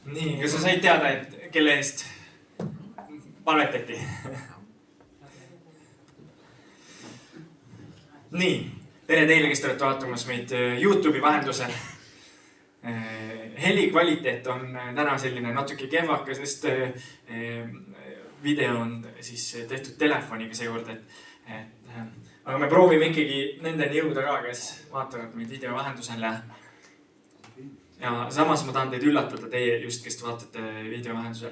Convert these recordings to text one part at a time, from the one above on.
Nii, kas sa said teada, et kelle eest palvetati? Nii, tere teile, kes te olete vaatamas meid YouTube'i vahendusel. Heli kvaliteet on täna selline natuke kehvaka, sest video on siis tehtud telefoniga seekord, aga me proovime ikkagi nendeni jõuda ka, kes vaatavad meid video vahendusel. Ja samas ma tahan teid üllatada, teie just, kes te vaatate video vahendusel.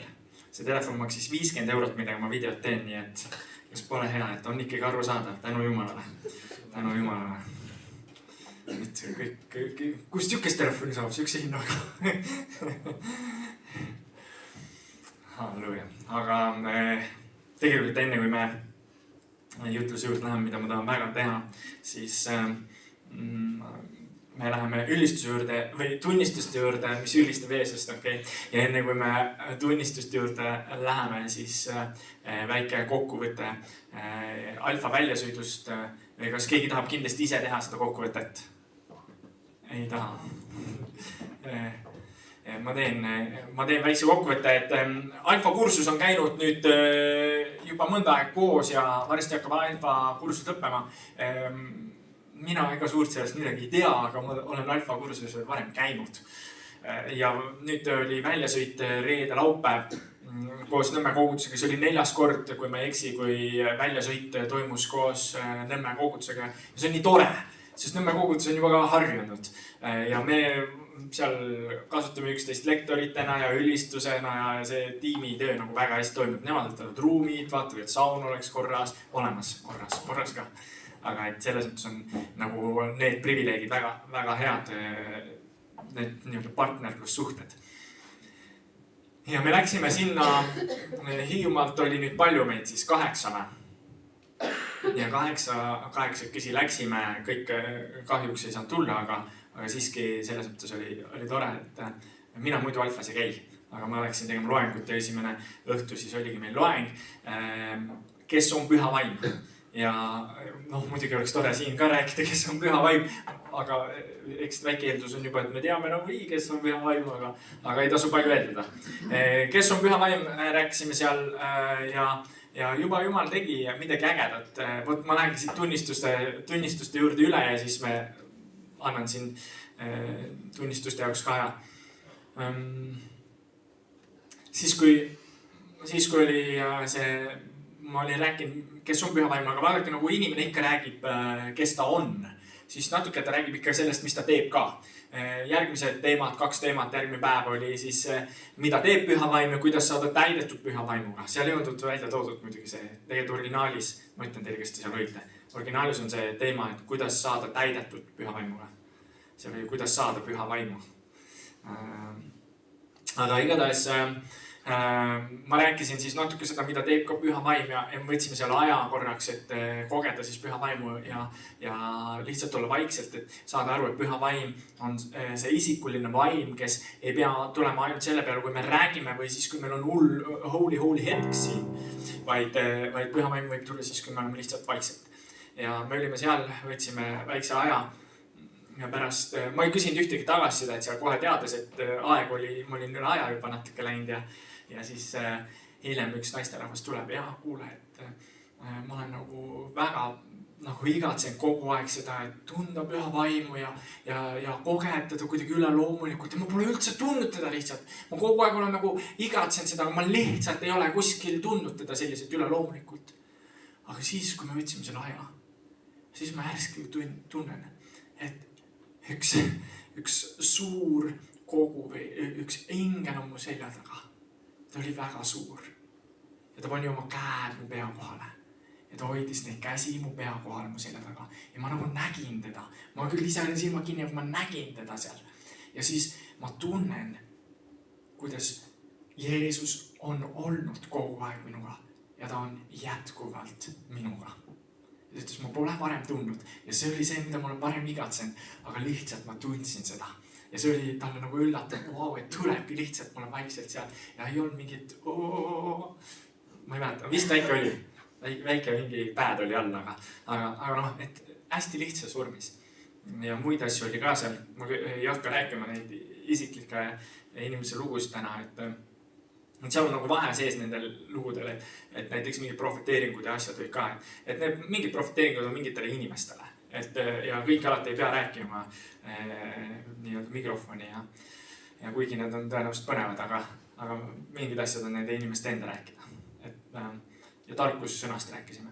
See telefon maksis 50 €, millega ma videot teen, nii et kas pole hea, et on ikkagi aru saada, tänu Jumalale. Tänu Jumalale. Kust sükest telefoni saab, sükse hinnaga? Halleluja. Aga tegelikult enne, kui me jutluse juurde läheme, mida ma tahan väga teha, siis me läheme ülistuse juurde või tunnistuste juurde, mis ülistab Jeesust, okei. Ja enne kui me tunnistuste juurde läheme, siis väike kokkuvõte Alfa väljasõidust. Kas keegi tahab kindlasti ise teha seda kokkuvõtet? Ei taha. Ma teen väikse kokkuvõtte, et Alfa kursus on käinud nüüd juba mõnda aeg koos ja varsti hakkab Alfa kursus lõppema. Mina ega suurt sellest midagi ei tea, aga ma olen Alfa kursusel varem käinud. Ja nüüd oli väljasõit reede laupäev koos Nõmme kogutusega. See oli 4. kord, kui ma ei eksi, kui väljasõit toimus koos Nõmme kogutusega. Ja see on nii tore, sest Nõmme kogutus on juba ka harjunud. Ja me seal kasutame üksteist lektoritena ja ülistusena ja see tiimitöö nagu väga hästi toimub. Nemad võtavad ruumid, vaatavad, et saun oleks korras ka. Aga et selles mõttes on nagu need privileegid väga head, need partnerlussuhted. Ja me läksime sinna, Hiiumaalt oli nüüd palju meid, siis 8. Ja 8 läksime, kõik kahjuks ei saanud tulla, aga siiski selles mõttes oli tore, et mina muidu Alfas ei käi. Aga ma läksin tegema loengut ja esimene õhtu siis oligi meil loeng, kes on püha vaim. Ja muidugi oleks tore siin ka rääkida, kes on püha vaim, aga eks väike eeldus on juba, et me teame kes on püha vaim, aga ei tasu palju eeldada. Kes on püha vaim, rääkisime seal ja juba Jumal tegi midagi ägedat. Võt, ma lähengi siit tunnistuste juurde üle ja siis me annan siin tunnistuste jaoks ka aja. Siis kui oli see, ma olin rääkinud, kes on püha vaim, aga vaadake, nagu inimene ikka räägib, kes ta on, siis natuke ta räägib ikka sellest, mis ta teeb ka. Järgmised teemad, 2 teemat järgmine päev oli siis, mida teeb püha vaim ja kuidas saada täidetud püha vaimuga. Seal ei olnud välja toodud muidugi see, tegelikult originaalis, ma ütlen teile, kes te seal olite. Originaalis on see teema, et kuidas saada täidetud püha vaimuga. See oli, kuidas saada püha vaimu. Aga igatahes ma rääkisin siis natuke seda, mida teeb ka püha vaim ja võtsime seal aja korraks, et kogeda siis püha vaimu ja lihtsalt olla vaikselt, et saada aru, et püha vaim on see isikuline vaim, kes ei pea tulema ainult selle peale, kui me räägime või siis, kui meil on holy hetk siin, vaid püha vaim võib tulla siis, kui me oleme lihtsalt vaikselt. Ja me olime seal, võtsime väikse aja ja pärast, ma ei küsinud ühtegi tagasisida, et seal kohe teades, et aeg oli, ma olin üle aja juba natuke läinud ja siis hiljem üks naisterahvas tuleb ja kuule, et ma olen nagu väga igatsen kogu aeg seda, et tunda püha vaimu ja kogeda kuidagi üle loomulikult ja ma pole üldse tundnud teda lihtsalt. Ma kogu aeg olen nagu igatsen seda, aga ma lihtsalt ei ole kuskil tundnud teda selliselt üle loomulikult. Aga siis, kui me võtsime selle aja, siis ma järski tunnen, et üks suur kogu või üks ingel on mu selja taga. Ta oli väga suur ja ta pani oma käed mu pea kohale ja ta hoidis neid käsi mu pea kohale mu selja taga ja ma nagu nägin teda. Ma küll ise olin silma kinni, aga ma nägin teda seal ja siis ma tunnen, kuidas Jeesus on olnud kogu aeg minuga ja ta on jätkuvalt minuga. Ja ta ütles, ma pole varem tundnud ja see oli see, mida ma olen varem igatsen, aga lihtsalt ma tundsin seda. Ja see oli talle nagu üllatav, et tulebki lihtsalt mulle vaikselt seal ja ei olnud mingit ma ei mäleta, vist väike oli, väike mingi pääd oli all, aga et hästi lihtsas vormis. ja muid asju oli ka seal. Ma ei hakka rääkima neid isiklikke inimese lugusid täna, et seal on nagu vahe sees nendel lugudel, et näiteks mingid profeteeringud ja asjad või ka, et need mingid profeteeringud on mingitele inimestele, ja kõik alati ei pea rääkima nii-öelda mikrofoni ja kuigi need on tõenäoliselt põnevad, aga mingid asjad on nende inimeste enda rääkida. Ja tarkussõnast rääkisime.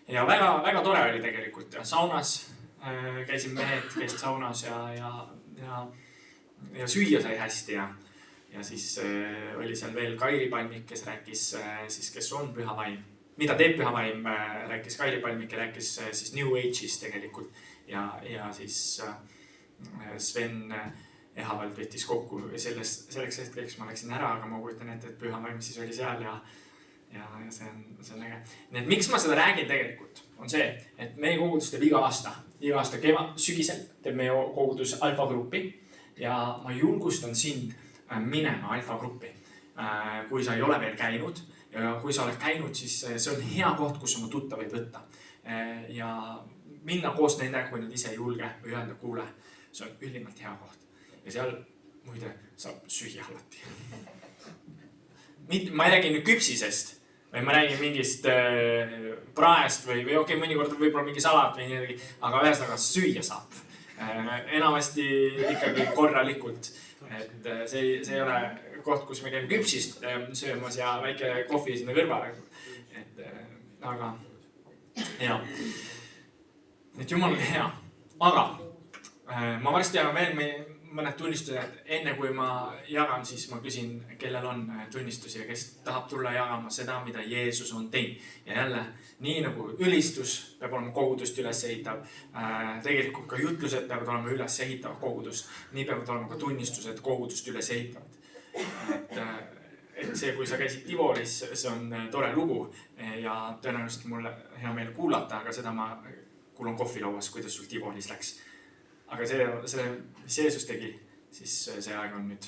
Ja väga tore oli tegelikult ja saunas käisin mehed, käisid saunas ja süüa sai hästi ja siis oli seal veel Kairi Palmik, kes rääkis siis, kes on püha vaim. Mida teeb püha vaim, rääkis Kairi Palmik ja rääkis siis New Age'ist tegelikult ja siis Sven Ehavald võttis kokku selleks hetkeks ma läksin ära, aga ma kujutan ette, et püha vaim siis oli seal ja see on äge. Nii et miks ma seda räägin tegelikult on see, et meie kogudus teeb iga aasta sügisel teeb meie kogudus alfagruppi ja ma julgustan sind minema alfagruppi, kui sa ei ole veel käinud ja kui sa oled käinud, siis see on hea koht, kus oma tuttavaid võtta ja minna koos nendega, kui nad ise ei julge või öelda, kuule, see on ülimalt hea koht ja seal muide saab süüa alati. Ma ei räägi nüüd küpsisest või ma räägin mingist praest või okei, mõnikord võib-olla mingi salat või midagi, aga ühesõnaga süüa saab. Enamasti ikkagi korralikult, et see ei ole koht, kus me käime küpsist söömas ja väike kohvi sinna kõrvale. Aga hea. Et jumal on hea. Aga ma varsti jagan veel mõned tunnistused. Enne kui ma jagan, siis ma küsin, kellel on tunnistusi ja kes tahab tulla jagama seda, mida Jeesus on teinud. Ja jälle, nii nagu ülistus peab olema kogudust üles ehitav, tegelikult ka jutlused peavad olema üles ehitav kogudust. Nii peavad olema ka tunnistused kogudust üles ehitavad. Et see, kui sa käisid Tivolis, see on tore lugu ja tõenäoliselt mulle hea meel kuulata, aga seda ma kuulan kohvilauas, kuidas sul Tivolis läks. Aga see, mis Jeesus tegi, siis see aeg on nüüd.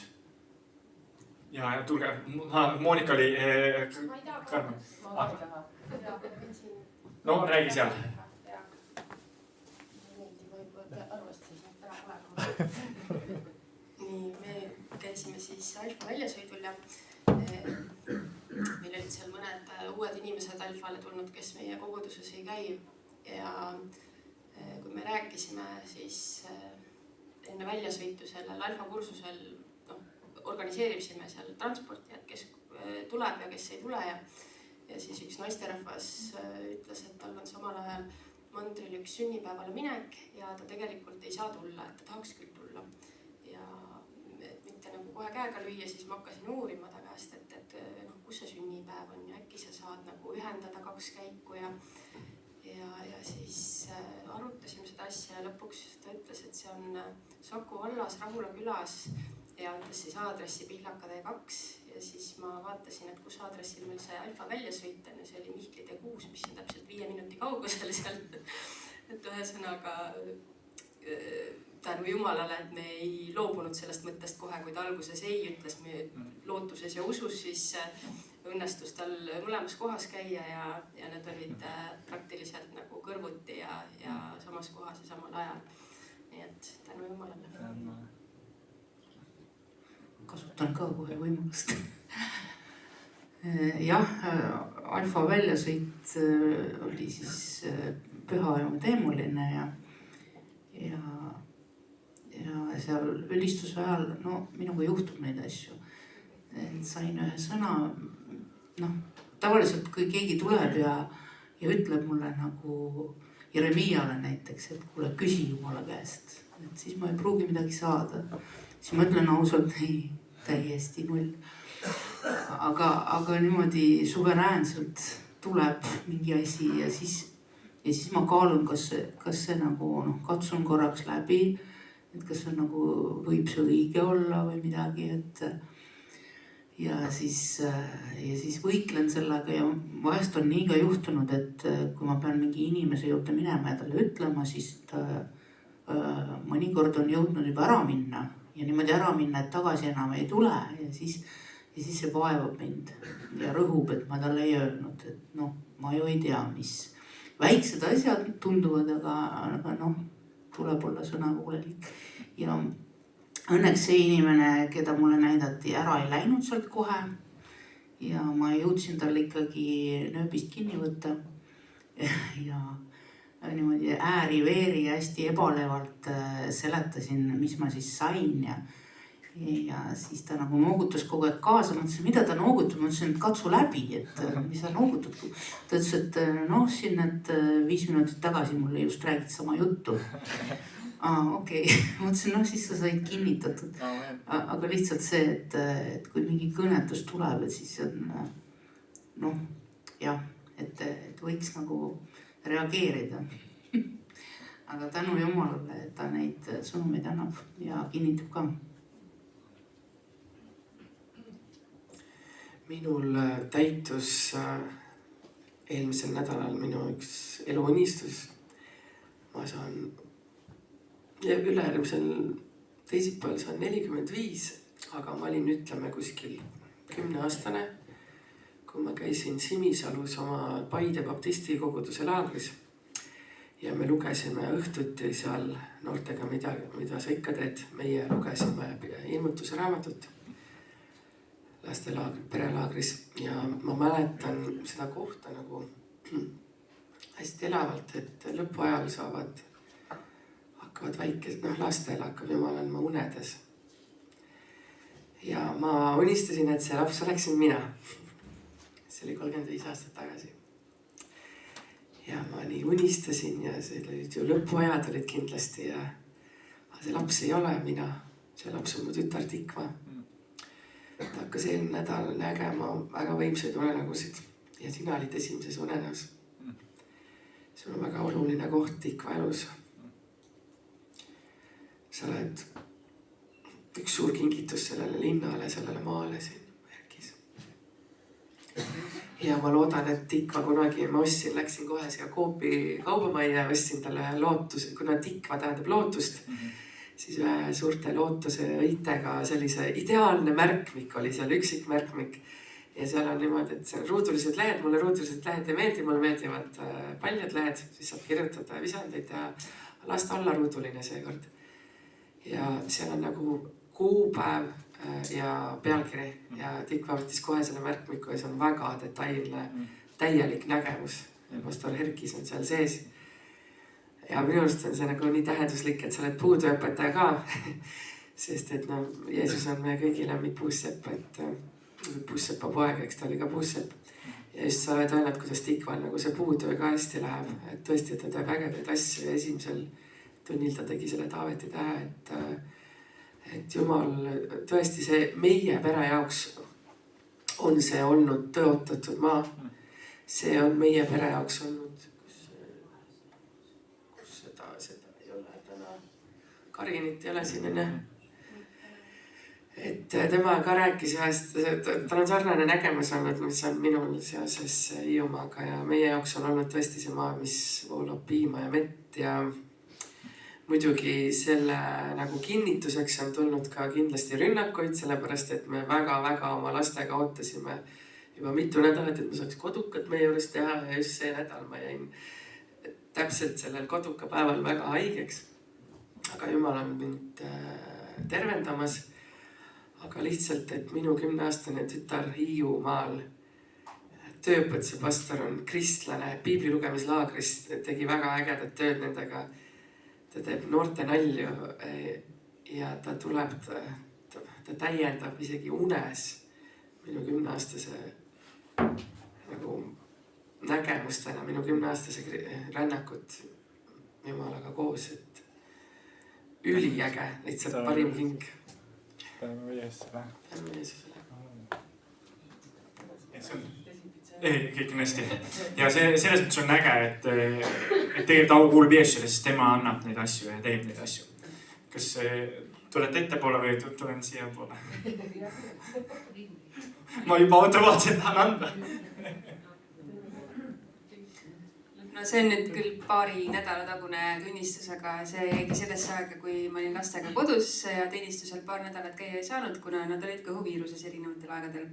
Ja tulge, Monika oli... Ma ei taha. No, räägi seal. Nii, me käisime siis Alfa väljasõidul ja meil olid seal mõned uued inimesed Alfale tulnud, kes meie koguduses ei käi ja kui me rääkisime, siis enne väljasõitu sellel Alfa kursusel organiseerisime seal transporti, et kes tuleb ja kes ei tule ja siis üks naisterahvas ütles, et tal on samal ajal mandril üks sünnipäevale minek ja ta tegelikult ei saa tulla, et ta tahaks küll tulla ja mitte nagu kohe käega lüüa, siis ma hakkasin uurima ta käest, et kus see sünnipäev on ja äkki sa saad nagu ühendada 2 käiku ja siis arutasime seda asja ja lõpuks ta ütles, et see on Saku vallas Rahula külas ja ütles siis aadressi Pihlaka tee 2 ja siis ma vaatasin, et kus aadressil meil see Alfa väljasõit on ja see oli Mihkli tee 6, mis on täpselt 5 minuti kaugusel sealt. Et ühesõnaga tänu Jumalale, et me ei loobunud sellest mõttest kohe, kui ta alguses ei ütles me lootuses ja usus, siis õnnestus tal mõlemas kohas käia ja need olid praktiliselt nagu kõrvuti ja samas kohas ja samal ajal. Nii et tänu Jumalale. Kasutan ka kohe võimalust. Jah, Alfa väljasõit oli siis püha ja teemuline ja seal ülistuse ajal, minuga juhtub neid asju. Sain ühe sõna, tavaliselt kui keegi tuleb ja ütleb mulle nagu Jeremiale näiteks, et kuule, küsi Jumala käest, et siis ma ei pruugi midagi saada. Siis ma ütlen ausalt, ei, täiesti null. Aga niimoodi suveräänselt tuleb mingi asi ja siis ma kaalun, kas see nagu katsun korraks läbi, et kas see nagu võib see õige olla või midagi, ja siis võiklen sellega ja vahest on nii ka juhtunud, et kui ma pean mingi inimese juurde minema ja talle ütlema, siis ta mõnikord on jõudnud juba ära minna ja niimoodi ära minna, et tagasi enam ei tule ja siis see vaevab mind ja rõhub, et ma talle ei öelnud, et ma ju ei tea, mis väiksed asjad tunduvad, aga tuleb olla sõnakuulelik. Ja õnneks see inimene, keda mulle näidati, ära ei läinud sealt kohe. Ja ma jõudsin talle ikkagi nööbist kinni võtta. Ja niimoodi ääri-veeri hästi ebalevalt seletasin, mis ma siis sain ja siis ta nagu noogutas kogu aeg kaasa. Ma ütlesin, mida ta noogutab? Ma ütlesin, et katsu läbi, et mis sa noogutad. Ta ütles, et siin, et 5 minutit tagasi mulle just räägid sama juttu. Okei. Ma ütlesin, siis sa said kinnitatud. Aga lihtsalt see, et kui mingi kõnetus tuleb, et siis on jah, et võiks nagu reageerida. Aga tänu Jumalale, et ta neid sõnumeid annab ja kinnitab ka. Minul täitus eelmisel nädalal minu üks eluunistus. Ma saan ülejärgmisel teisipäeval saan 45, aga ma olin ütleme kuskil 10-aastane, kui ma käisin Simisalus oma Paide baptisti koguduse laagris. Ja me lugesime õhtuti seal noortega, mida sa ikka teed. Meie lugesime ilmutuse raamatut lastelaagri, perelaagris ja ma mäletan seda kohta nagu hästi elavalt, et lõpuajal hakkavad lastel hakkab Jumal andma unedes. Ja ma unistasin, et see laps oleksin mina. See oli 35 aastat tagasi. Ja ma nii unistasin ja see olid ju lõpuajad olid kindlasti ja see laps ei ole mina. See laps on mu tütar Tikva. Ta hakkas eelmine nädal nägema väga võimsaid unenägusid ja sina olid esimeses unenäos. See on väga oluline koht Tikva elus. Sa oled üks suur kingitus sellele linnale, sellele maale siin Erkis. Ja ma loodan, et Tikva kunagi ma läksin kohe siia Coopi kaubamajja ja ostsin talle lootuse, kuna Tikva tähendab lootust. Siis ühe suurte lootuse õitega sellise ideaalne märkmik oli seal, üksik märkmik. Ja seal on niimoodi, et see on ruudulised lehed, mulle ruudulised lehed ei meeldi, mulle meeldivad paljad lehed, siis saab kirjutada visandeid ja lasta alla ruuduline seekord. Ja seal on nagu kuupäev ja pealkiri ja Tikva võttis kohe selle märkmiku ja see on väga detailne, täielik nägemus. Ja pastor Herkis on seal sees. Ja minu arust on see nagu nii tähenduslik, et sa oled puuduõpetaja ka. Sest et Jeesus on meie kõigi lemmik puussepp, et puussepa poeg, eks ta oli ka puussepp. Ja just sa oled öelnud, kuidas Tikval nagu see puutöö ka hästi läheb. Et tõesti, et ta teeb ägedaid asju ja esimesel tunnil ta tegi selle Taaveti tähe, et Jumal tõesti see meie pere jaoks on see olnud tõotatud maa. See on meie pere jaoks olnud. Karinit ei ole siin, et tema ka rääkis ühest, tal on sarnane nägemus olnud, mis on minul seoses Hiiumaaga ja meie jaoks on olnud tõesti see maa, mis voolab piima ja mett ja muidugi selle nagu kinnituseks on tulnud ka kindlasti rünnakuid, sellepärast et me väga-väga oma lastega ootasime juba mitu nädalat, et ma saaks kodukat meie juures teha ja just see nädal ma jäin täpselt sellel koduka päeval väga haigeks. Aga Jumal on mind tervendamas, aga lihtsalt, et minu 10-aastane tütar Hiiumaal tööõpetuse pastor on kristlane, piibli lugemislaagris tegi väga ägedat tööd nendega. Ta teeb noorte nalju ja ta tuleb, ta täiendab isegi unes minu 10-aastase nagu nägemustena, minu 10-aastase rännakut Jumalaga koos, et üliäge, lihtsalt parim hing. Tänu Jeesusele. Tänu Jeesusele. Ei, kõik on hästi. Ja selles mõttes on äge, et tegelikult au kuulub Jeesusele, sest tema annab neid asju ja teeb neid asju. Kas tulete ettepoole või tulen siia poole? Ma juba automaatselt tahan anda. No see on nüüd küll paari nädala tagune tunnistus, aga see jäigi sellesse aega, kui ma olin lastega kodus ja teenistusel paar nädalat käia ei saanud, kuna nad olid kõhuviiruses erinevatel aegadel.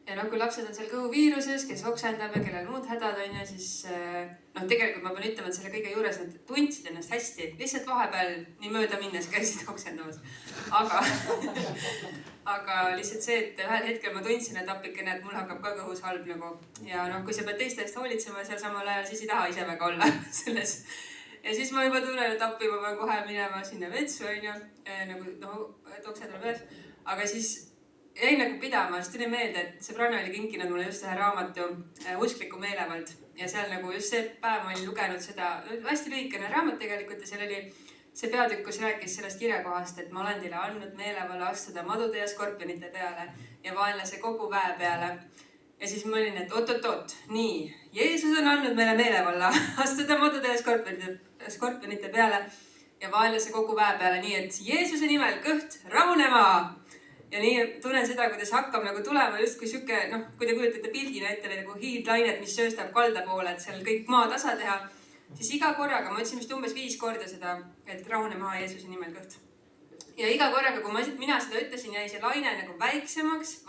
ja noh, kui lapsed on seal kõhuviiruses, kes oksendab ja kellel muud hädad on ja siis noh, tegelikult ma pean ütlema, et selle kõige juures nad tundsid ennast hästi. Lihtsalt vahepeal nii mööda minnes käisid oksendamas. Aga lihtsalt see, et ühel hetkel ma tundsin, et appikene, et mul hakkab ka kõhus halb nagu. Ja noh, kui sa pead teiste eest hoolitsema seal samal ajal, siis ei taha ise väga olla selles. Ja siis ma juba tunnen, et appi ma pean kohe minema sinna vetsu, on ju, nagu noh, et okse tuleb üles. Aga siis jäi nagu pidama, siis tuli meelde, et sõbranna oli kinkinud mulle just ühe raamatu Uskliku meelevald. Ja seal nagu just see päev ma olin lugenud seda, hästi lühikene raamat tegelikult ja seal oli see peatükk, kus rääkis sellest kirjakohast, et ma olen teile andnud meelevalla astuda madude ja skorpionite peale ja vaenlase kogu väe peale. Ja siis ma olin, et oot, nii, Jeesus on andnud meile meelevalla astuda madude ja skorpionite peale ja vaenlase kogu väe peale, nii et Jeesuse nimel kõht rahunema! Ja nii tunnen seda, kuidas hakkab nagu tulema just kui siuke, noh, kui te kujutate pildina ette nagu hiidlainet, mis sööstab kalda poole, et seal kõik maa tasa teha, siis iga korraga, ma ütlesin vist umbes 5 korda seda, et rahune maha Jeesuse nimel kõht. Ja iga korraga, kui mina seda ütlesin, jäi see laine nagu vaiksemaks,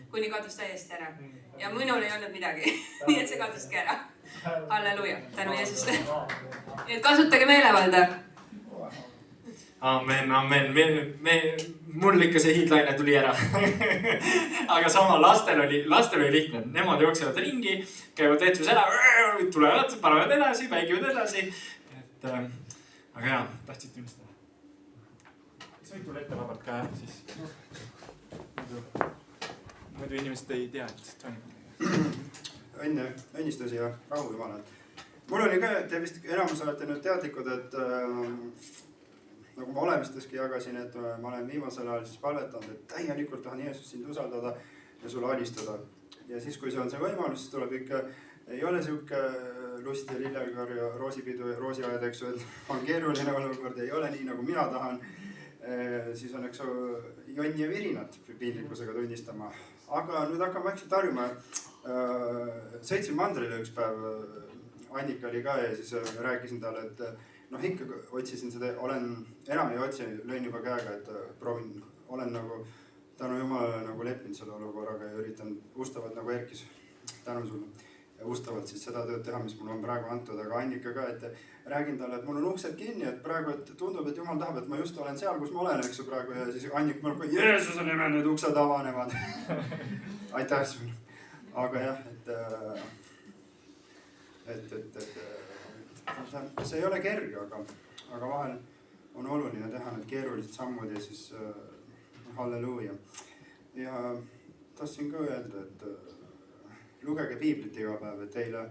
kuni kadus täiesti ära. Ja minul ei olnud midagi, nii et see kaduski ära. Halleluja, tänu Jeesustele. Nii et kasutage meelevalda. Amen. Mul ikka see hiidlaine tuli ära. Aga sama lastel oli lihtne. Nemad jooksevad ringi, käivad vetsus ära, tulevad, panevad edasi, päigivad edasi. Aga jaa, tahtsid tunnistada. Kas võib tulla ette vabalt ka, siis muidu inimesed ei tea, et toimub. Õnnistusi ja rahu Jumalalt. Mul oli ka, te vist enamus olete nüüd teadlikud, et nagu ma olemisteski jagasin, et ma olen viimasel ajal siis palvetanud, et täielikult tahan Jeesus sind usaldada ja sulle alistada. Ja siis, kui see on see võimalus, siis tuleb ikka, ei ole siuke lust ja lillekar ja roosipidu ja roosiaed, eks ju, et on keeruline olukord, ei ole nii, nagu mina tahan. Siis on, eks ju, jonni ja virinat piinlikkusega tunnistama. Aga nüüd hakkame vaikselt harjuma. Sõitsin mandrile üks päev, Annika oli ka ja siis rääkisin talle, et noh, ikka otsisin seda, enam ei otsi, lõin juba käega, et proovin, olen nagu tänu Jumalale nagu leppinud selle olukorraga ja üritan ustavalt nagu Erkis, tänu sulle, ja ustavalt siis seda tööd teha, mis mul on praegu antud, aga Annika ka, et räägin talle, et mul on uksed kinni, et praegu et tundub, et Jumal tahab, et ma just olen seal, kus ma olen, eks ju praegu ja siis Annika mul ka, Jeesuse nimel need uksed avanevad. Aitäh sulle. Aga jah, see ei ole kerge, aga vahel on oluline teha need keerulised sammud ja siis halleluuja. Ja tahtsin ka öelda, et lugege piiblit iga päev, et eile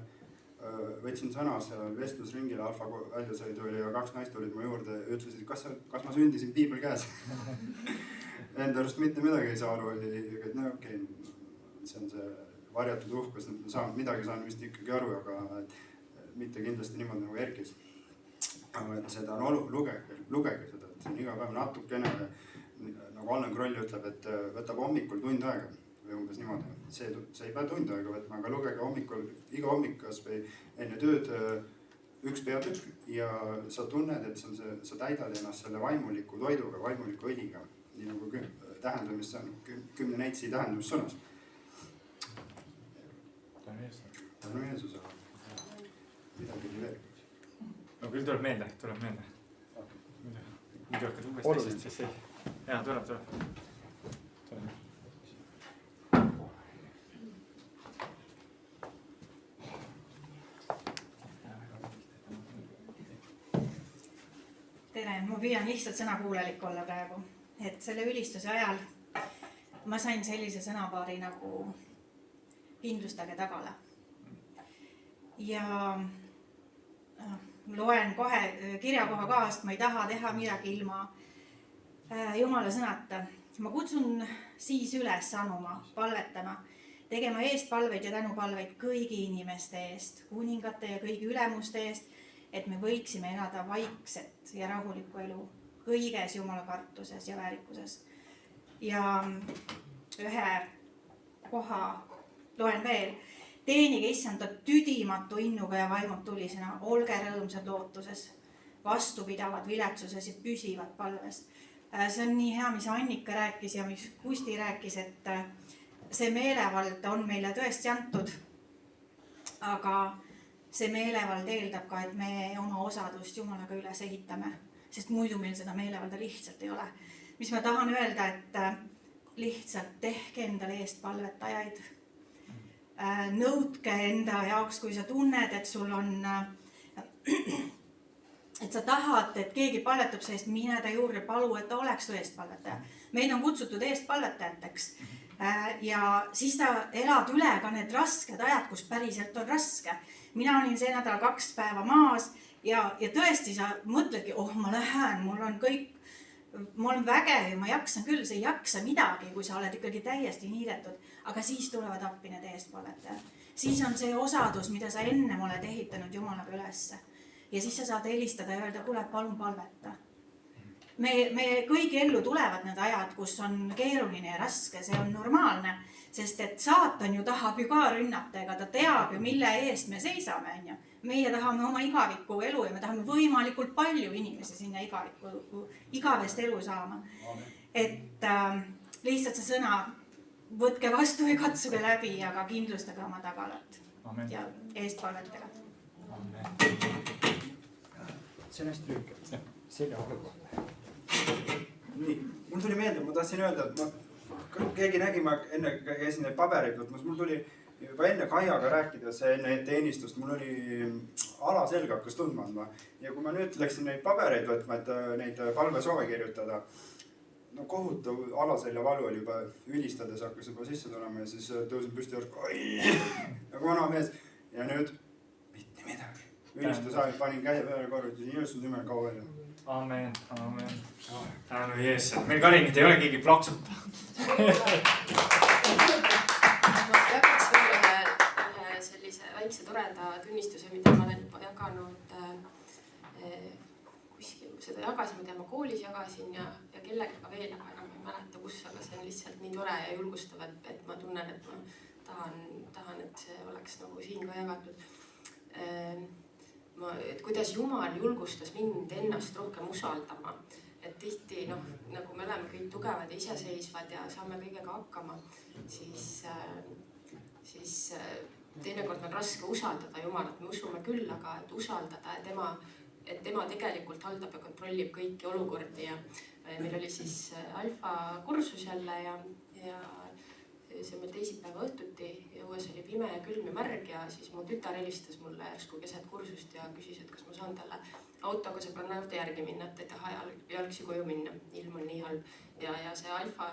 võtsin sõna seal vestlusringil Alfa väljasõidul ja 2 naist olid mu juurde ja ütlesid, kas ma sündisin piibel käes. Enda arust mitte midagi ei saa aru, et no okei, see on see varjatud uhkus, midagi saan vist ikkagi aru, aga mitte kindlasti niimoodi nagu Erkis. Aga et seda on lugege seda, et see on iga päev natukene, nagu Allan Kroll ütleb, et võtab hommikul tund aega või umbes niimoodi. See ei pea tund aega võtma, aga lugege hommikul, iga hommik kas või enne tööd 1 peatükk ja sa tunned, et sa täidad ennast selle vaimuliku toiduga, vaimuliku õliga, nii nagu tähendamis, see on 10 neitsi tähendussõnas. Tänu Jeesusele. Midagi nii veel. No küll tuleb meelde. Muidu hakkad uuesti teisest, siis ei. Jaa, tuleb. Tere, ma püüan lihtsalt sõnakuulelik olla praegu. Et selle ülistuse ajal ma sain sellise sõnapaari nagu kindlustage tagala. Ja loen kohe kirjakoha kaast, ma ei taha teha midagi ilma Jumala sõnata. Ma kutsun siis üles anuma, palvetama, tegema eestpalveid ja tänupalveid kõigi inimeste eest, kuningate ja kõigi ülemuste eest, et me võiksime elada vaikset ja rahulikku elu kõiges Jumala kartuses ja väärikuses. Ja ühe koha loen veel. Teenige Issanda tüdimatu innuga ja vaimult tulisena, olge rõõmsad lootuses, vastupidavad viletsuses ja püsivad palves. See on nii hea, mis Annika rääkis ja mis Kusti rääkis, see meelevald on meile tõesti antud. Aga see meelevald eeldab ka, et me oma osadust Jumalaga üles ehitame, sest muidu meil seda meelevalda lihtsalt ei ole. Mis ma tahan öelda, et lihtsalt tehke endale eest palvetajaid. Nõudke enda jaoks, kui sa tunned, et sul on, et sa tahad, et keegi palvetab seest, mine ta juurde, palu, et ta oleks su eest palvetaja. Meid on kutsutud eest palvetajateks. Ja siis sa elad üle ka need rasked ajad, kus päriselt on raske. Mina olin see nädal 2 päeva maas ja tõesti sa mõtledki, ma lähen, mul on kõik, ma olen vägev ja ma jaksan küll, sa ei jaksa midagi, kui sa oled ikkagi täiesti niidetud, aga siis tulevad appi need eestpalvetajad. Siis on see osadus, mida sa ennem oled ehitanud Jumalaga ülesse. Ja siis sa saad helistada ja öelda, kuule, palun palveta. Me kõigi ellu tulevad need ajad, kus on keeruline ja raske, see on normaalne, sest et saatan ju tahab ju ka rünnata, ega ta teab ju, mille eest me seisame. Meie tahame oma igaviku elu ja me tahame võimalikult palju inimesi sinna igavest elu saama. Et lihtsalt see sõna, võtke vastu ja katsuge läbi, aga kindlustage oma tagalat ja eestpalvetega. See on hästi lühke. Selja vahel. Nii, mul tuli meelde, ma tahtsin öelda, et keegi nägi, ma enne käisin neid pabereid võtmas, mul tuli juba enne Kaiaga rääkides enne teenistust, mul oli alaselg hakkas tundma andma. Ja kui ma nüüd läksin neid pabereid võtma, et neid palvesoove kirjutada, no kohutav alaselja valu oli juba ülistades hakkas juba sisse tulema ja siis tõusin püsti nagu vana mees. Ja nüüd mitte midagi. Ülistus ajal panin käe peale korrutasin Jeesuse nimel kaua ja. Amen, amen. Tänu Jeesus. Meil Karinit ei ole keegi plaksuta. Ma jagaks ühe sellise väikse toreda tunnistuse, mida ma olen juba jaganud kuskil. Seda jagasin, mida ma koolis jagasin ja kellega veel, aga enam ei mäleta kus, aga see on lihtsalt nii tore ja julgustav, et ma tunnen, et ma tahan, et see oleks nagu siin ka jagatud. Et kuidas Jumal julgustas mind ennast rohkem usaldama, et tihti, nagu me oleme kõik tugevad ja iseseisvad ja saame kõigega hakkama, siis teinekord on raske usaldada Jumalat, me usume küll, aga et usaldada et tema tegelikult haldab ja kontrollib kõiki olukordi ja meil oli siis alfa kursus jälle ja see meil teisipäeva õhtuti ja õues oli pime ja külm ja märg ja siis mu tütar helistas mulle järsku keset kursust ja küsis, et kas ma saan talle autoga sõbranna juurde järgi minna, et ei taha jalgsi koju minna, ilm on nii halb. Ja see alfa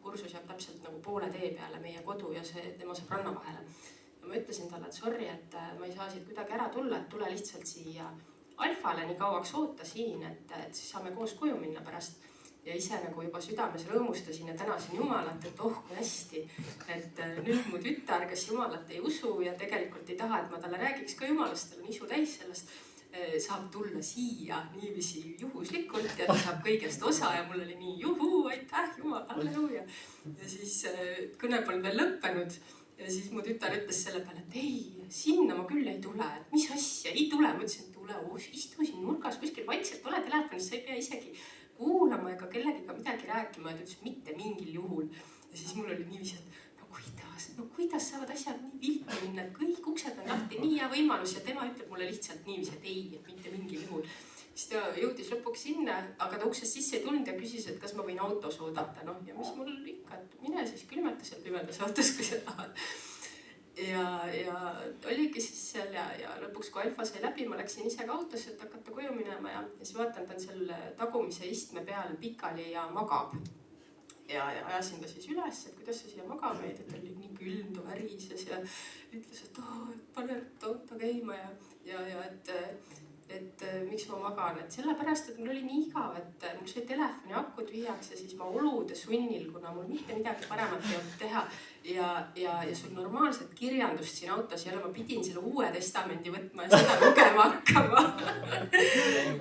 kursus jääb täpselt nagu poole tee peale meie kodu ja see tema sõbranna vahele. Ja ma ütlesin talle, et sorry, et ma ei saa siit kuidagi ära tulla, et tule lihtsalt siia alfale nii kauaks oota siin, et siis saame koos koju minna pärast. Ja ise nagu juba südames rõõmustasin ja tänasin Jumalat, et kui hästi, et nüüd mu tütar, kes Jumalat ei usu ja tegelikult ei taha, et ma talle räägiks ka Jumalast, tal on isu täis sellest, saab tulla siia niiviisi juhuslikult ja ta saab kõigest osa ja mul oli nii juhu, aitäh Jumal, halleluuja. Ja siis kõne polnud veel lõppenud ja siis mu tütar ütles selle peale, et ei, sinna ma küll ei tule, et mis asja, ei tule. Ma ütlesin, et tule, istu siin nurgas kuskil vaikselt, ole telefonis, sa ei pea isegi kuulama ega kellegiga midagi rääkima, et ütles mitte mingil juhul. Ja siis mul oli niiviisi, et kuidas saavad asjad nii viltu minna, et kõik uksed on lahti, nii hea võimalus ja tema ütleb mulle lihtsalt niiviisi, et ei, et mitte mingil juhul. Siis ta jõudis lõpuks sinna, aga ta uksest sisse ei tulnud ja küsis, et kas ma võin autos oodata. Ja mis mul ikka, et mine siis külmeta seal pimedas autos, kui sa tahad. Ja oligi siis seal ja lõpuks kui alfa sai läbi, ma läksin ise ka autosse, et hakata koju minema ja siis vaatan, ta on seal tagumise istme peal pikali ja magab. Ja ajasin ta siis üles, et kuidas sa siia magama jäid, et oli nii külm, ta värises ja ütles, et pane auto käima ja et miks ma magan, et sellepärast, et mul oli nii igav, et mul sai telefoni aku tühjaks ja siis ma olude sunnil, kuna mul mitte midagi paremat ei olnud teha ja sul normaalset kirjandust siin autos ja ma pidin selle Uue Testamendi võtma ja seda lugema hakkama.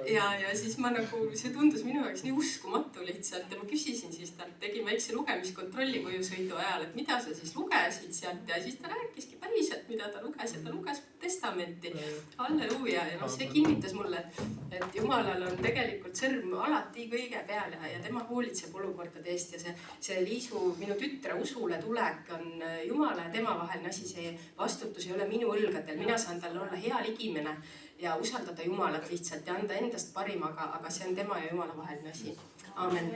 Ja siis ma nagu, see tundus minu jaoks nii uskumatu lihtsalt ja ma küsisin siis talt, tegin väikse lugemiskontrolli kojusõidu ajal, et mida sa siis lugesid sealt ja siis ta rääkiski päriselt, mida ta luges ja ta luges testamenti. Halleluuja ja see kinnitas mulle, et Jumalal on tegelikult sõrm alati kõige peal ja tema hoolitseb olukordade eest ja see Liisu, minu tütre usule tulek kõik on Jumala ja tema vaheline asi, see vastutus ei ole minu õlgadel, mina saan talle olla hea ligimene ja usaldada Jumalat lihtsalt ja anda endast parim, aga see on tema ja Jumala vaheline asi. Aamen.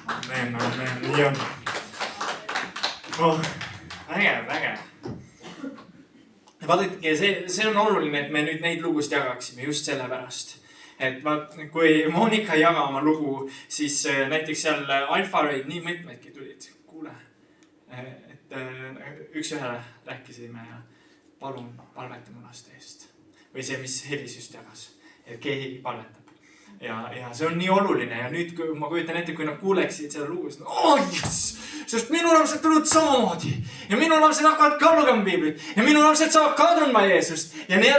Amen, nii on. Väge. Vaadake, see on oluline, et me nüüd neid lugusid jagaksime just sellepärast. Et kui Monika ei jaga oma lugu, siis näiteks seal Alfa-Raid nii mitmedki tulid. Kuule, et üks ühele rääkisime ja palun palveta mu laste eest. Või see, mis Helis just jagas, et keegi palvetab. Ja see on nii oluline ja nüüd kui ma kujutan ette, kui nad kuuleksid selle lugu, siis sest minu lapsed tulevad samamoodi ja minu lapsed hakkavad ka lugema piiblit ja minu lapsed saavad ka tundma Jeesust ja nii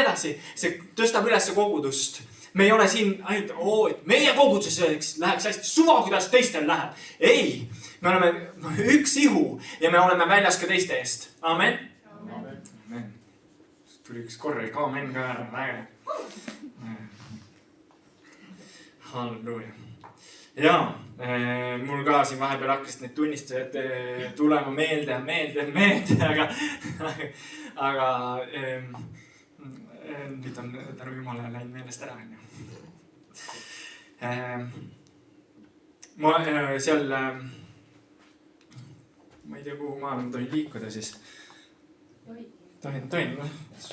edasi. See tõstab üles kogudust. Me ei ole siin ainult, et meie koguduses läheks hästi suva, kuidas teistel läheb. Ei, me oleme üks ihu ja me oleme väljas ka teiste eest. Amen. Tuli üks korralik aamen ka ära, väge. Halleluuja. Ja, mul ka siin vahepeal hakkasid need tunnistajad tulema meelde, aga nüüd on tänu Jumalale läinud meelest ära. Ma seal, ma ei tea, kuhu maal ma tohin liikuda siis. Tohin,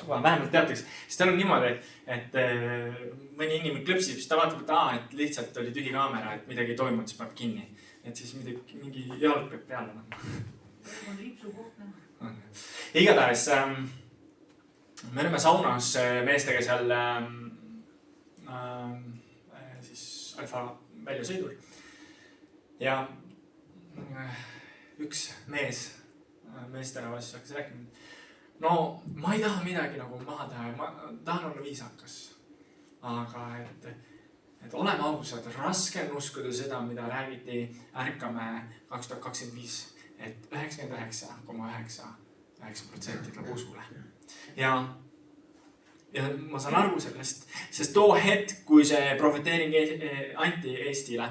vähemalt teataks. Siis tal on niimoodi, et mõni inimene klõpsib, siis ta vaatab, et lihtsalt oli tühi kaamera, et midagi ei toimunud, siis paneb kinni. Et siis mingi jalg peab peale. On lipsu koht. Igatahes me oleme saunas meestega seal siis Alfa väljasõidul. Ja üks meesterahvas hakkas rääkima. No, ma ei taha midagi nagu maha teha, ma tahan olla viisakas. Aga et oleme ausad, raske on uskuda seda, mida räägiti Ärkame 2025, et 99,9% tuleb usule. Ja ma saan aru sellest, sest too hetk, kui see profeteering anti Eestile,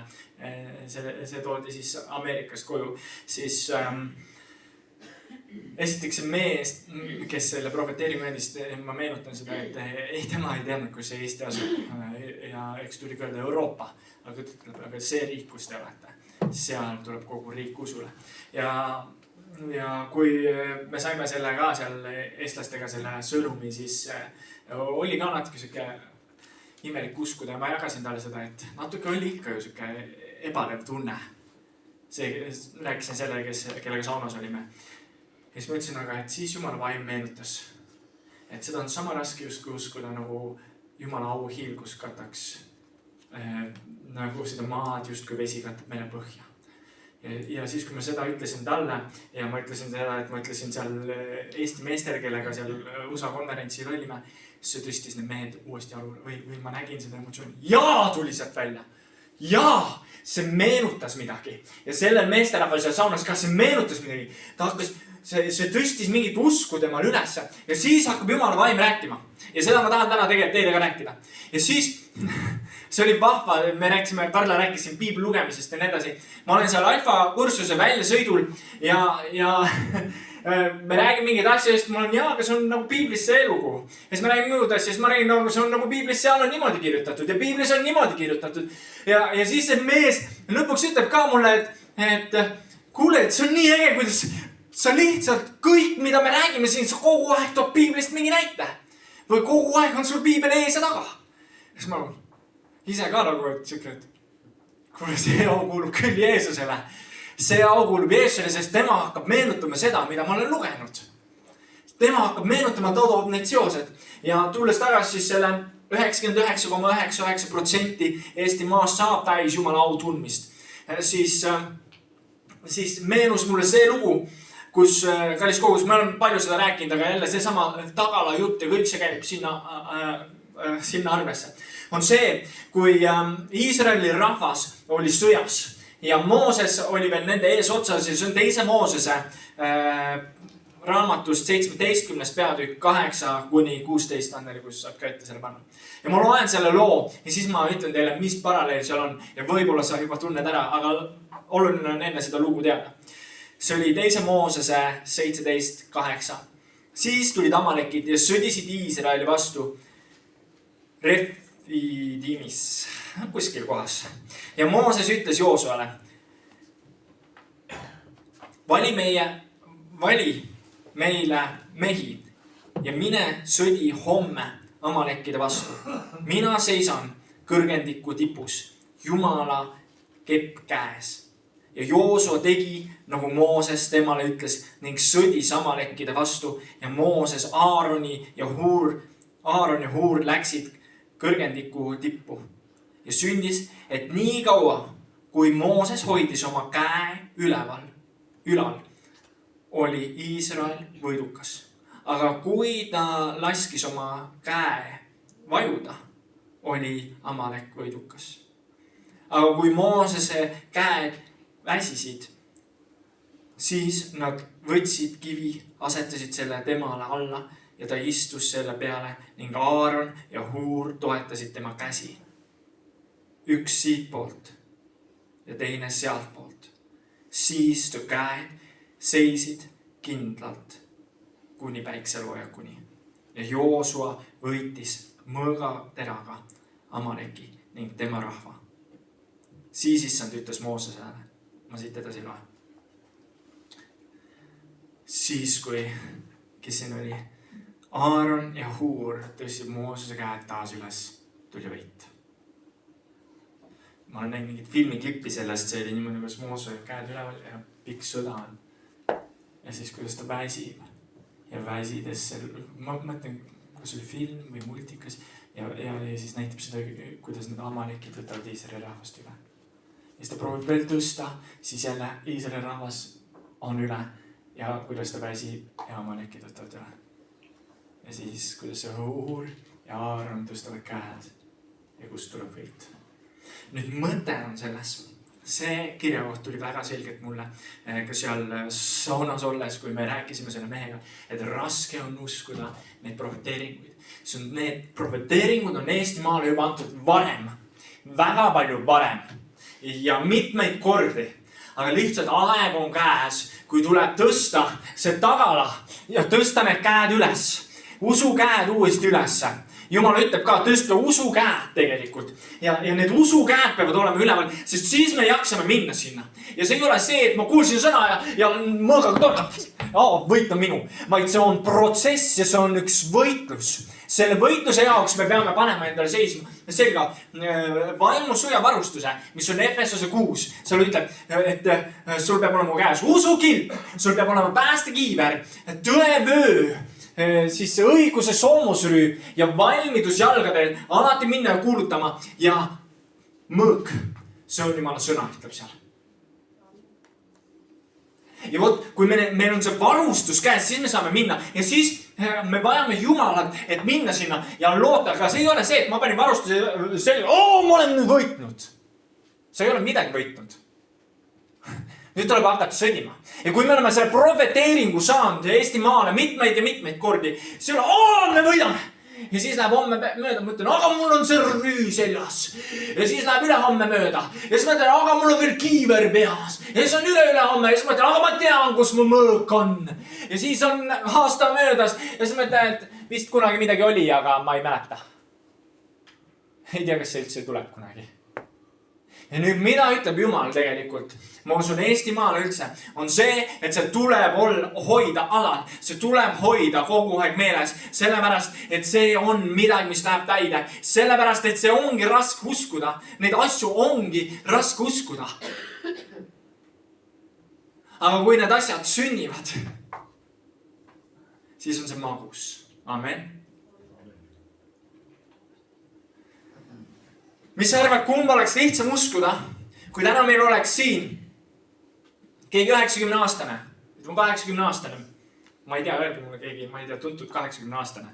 see toodi siis Ameerikast koju, siis esiteks see mees, kes selle profeteeringu andis, ma meenutan seda, et tema ei teadnud, kus see Eesti asub ja eks tuli öelda Euroopa, aga see riik, kus te olete, seal tuleb kogu riik usule. Ja kui me saime selle ka seal eestlastega selle sõnumi, siis oli ka natuke siuke imelik uskuda ja ma jagasin talle seda, et natuke oli ikka ju siuke ebalev tunne. Rääkisin sellega, kellega saunas olime. Ja siis ma ütlesin aga, et siis Jumala vaim meenutas, et seda on sama raske justkui uskuda nagu Jumala auhiilgus kataks nagu seda maad justkui vesi katab mere põhja. Ja siis, kui ma seda ütlesin talle ja ma ütlesin seda, et ma ütlesin seal Eesti meester, kellega seal USA konverentsil olime, siis see tõstis need mehed uuesti jalule või ma nägin seda emotsiooni. Jaa, tuli sealt välja. Jaa, see meenutas midagi. Ja sellel meesterahval seal saunas ka see meenutas midagi. Ta hakkas, see tõstis mingit usku temal ülesse ja siis hakkab Jumala vaim rääkima. Ja seda ma tahan täna tegelikult teile ka rääkida. Ja siis see oli vahva, me rääkisime, Karla rääkis siin piibli lugemisest ja nii edasi. Ma olen seal Alfa kursuse väljasõidul ja me räägime mingeid asjadest, ma olen aga see on nagu piiblis see lugu. Ja siis me räägime muud asja, siis ma räägin nagu see on nagu piiblis, seal on niimoodi kirjutatud ja piiblis on niimoodi kirjutatud. Ja siis see mees lõpuks ütleb ka mulle, et kuule, et see on nii äge, kuidas sa lihtsalt kõik, mida me räägime siin, sa kogu aeg toob piiblist mingi näite. Või kogu aeg on sul piibel ees ja taga. Ja siis ma ise ka nagu, et siuke, et kuule, see au kuulub küll Jeesusele. See au kuulub Jeesusele, sest tema hakkab meenutama seda, mida ma olen lugenud. Tema hakkab meenutama, toodab need seosed. Ja tulles tagasi siis selle 99,99% Eesti maast saab täis Jumala au tundmist. Siis meenus mulle see lugu, kus kallis kogus, me oleme palju seda rääkinud, aga jälle see sama tagala jutt ja kõik see käib sinna arvesse. On see, kui Iisraeli rahvas oli sõjas ja Mooses oli veel nende ees otsas ja see on teise Moosese raamatust 17. peatükk 8-16 andeli, kus saab ka ette selle panna. Ja ma loen selle loo ja siis ma ütlen teile, mis paralleel seal on ja võib-olla sa juba tunned ära, aga oluline on enne seda lugu teada. see oli 2 Moosese 17:8. Siis tulid amalekid ja sõdisid Iisraeli vastu Refidimis, kuskil kohas. Ja Mooses ütles Joosuale, vali meile mehi ja mine sõdi homme amalekkide vastu. Mina seisan kõrgendiku tipus, Jumala kepp käes. Ja Joosua tegi, nagu Mooses temale ütles, ning sõdis amalekkide vastu ja Mooses, Aaron ja Huur läksid kõrgendiku tippu. Ja sündis, et nii kaua, kui Mooses hoidis oma käe ülal, oli Iisrael võidukas. Aga kui ta laskis oma käe vajuda, oli Amalek võidukas. Aga kui Moosese käed väsisid, siis nad võtsid kivi, asetasid selle temale alla ja ta istus selle peale ning Aaron ja Huur toetasid tema käsi. Üks siit poolt ja teine sealt poolt. Siis ta käed seisid kindlalt kuni päikseloojakuni. Ja Joosua võitis mõõgateraga Amaleki ning tema rahva. Siis issand ütles Moosesele, ma siit edasi loen. Siis kui, kes siin oli, Aaron ja Huur tõstsid Moosese käed taas üles, tuli võit. Ma olen näinud mingit filmiklippi sellest, see oli niimoodi, kus Moosese käed üleval ja pikk sõda on. Ja siis kuidas ta väsib ja väsides, ma mõtlen, kas oli film või multikas ja siis näitab seda, kuidas need amalekid võtavad Iisraeli rahvast üle. Ja siis ta proovib veel tõsta, siis jälle Iisraeli rahvas on üle ja kuidas ta väsib ja amalekid võtavad üle. Ja siis kuidas see Huur ja Aaron tõstavad käed ja kust tuleb võit. Nüüd mõte on selles. See kirjakoht tuli väga selgelt mulle ka seal saunas olles, kui me rääkisime selle mehega, et raske on uskuda neid profeteeringuid. Need profeteeringud on Eestimaale juba antud varem, väga palju varem ja mitmeid kordi. Aga lihtsalt aeg on käes, kui tuleb tõsta see tagala ja tõsta need käed üles. Usu käed uuesti ülesse. Jumal ütleb ka, tõsta usu käed tegelikult. Ja need usu käed peavad olema üleval, sest siis me jaksame minna sinna. Ja see ei ole see, et ma kuulsin sõna ja mõõgaga torkab. Võit on minu. Vaid see on protsess ja see on üks võitlus. Selle võitluse jaoks me peame panema endale seisma selga vaimusõjavarustuse, mis on Efesose 6. Seal ütleb, et sul peab olema käes usukilp, sul peab olema päästekiiver, tõevöö, siis see õiguse soomusrüü ja valmidus jalgadel alati minna ja kuulutama ja mõõk. See on Jumala sõna, ütleb seal. Ja vot, kui meil on see varustus käes, siis me saame minna ja siis me vajame Jumalat, et minna sinna ja loota. Aga see ei ole see, et ma panin varustuse selga, ma olen nüüd võitnud. Sa ei ole midagi võitnud. Nüüd tuleb hakata sõdima. Ja kui me oleme selle profeteeringu saanud Eestimaale mitmeid ja mitmeid kordi, siis ei ole, me võidame. Ja siis läheb homme mööda, mõtlen, aga mul on see rüü seljas. Ja siis läheb üle homme mööda. Ja siis mõtlen, aga mul on veel kiiver peas. Ja siis on üle homme. Ja siis mõtlen, aga ma tean, kus mu mõõk on. Ja siis on aasta möödas. Ja siis mõtlen, et vist kunagi midagi oli, aga ma ei mäleta. Ei tea, kas see üldse tuleb kunagi. Ja nüüd mida ütleb Jumal tegelikult? Ma usun Eestimaale üldse. On see, et see tuleb hoida alal. See tuleb hoida kogu aeg meeles. Sellepärast, et see on midagi, mis läheb täide. Sellepärast, et see ongi raske uskuda. Neid asju ongi raske uskuda. Aga kui need asjad sünnivad, siis on see magus. Amen. Mis sa arvad, kumb oleks lihtsam uskuda, kui täna meil oleks siin keegi 90-aastane, ütleme 80-aastane. Ma ei tea, öelge mulle keegi, ma ei tea, tuntud 80-aastane.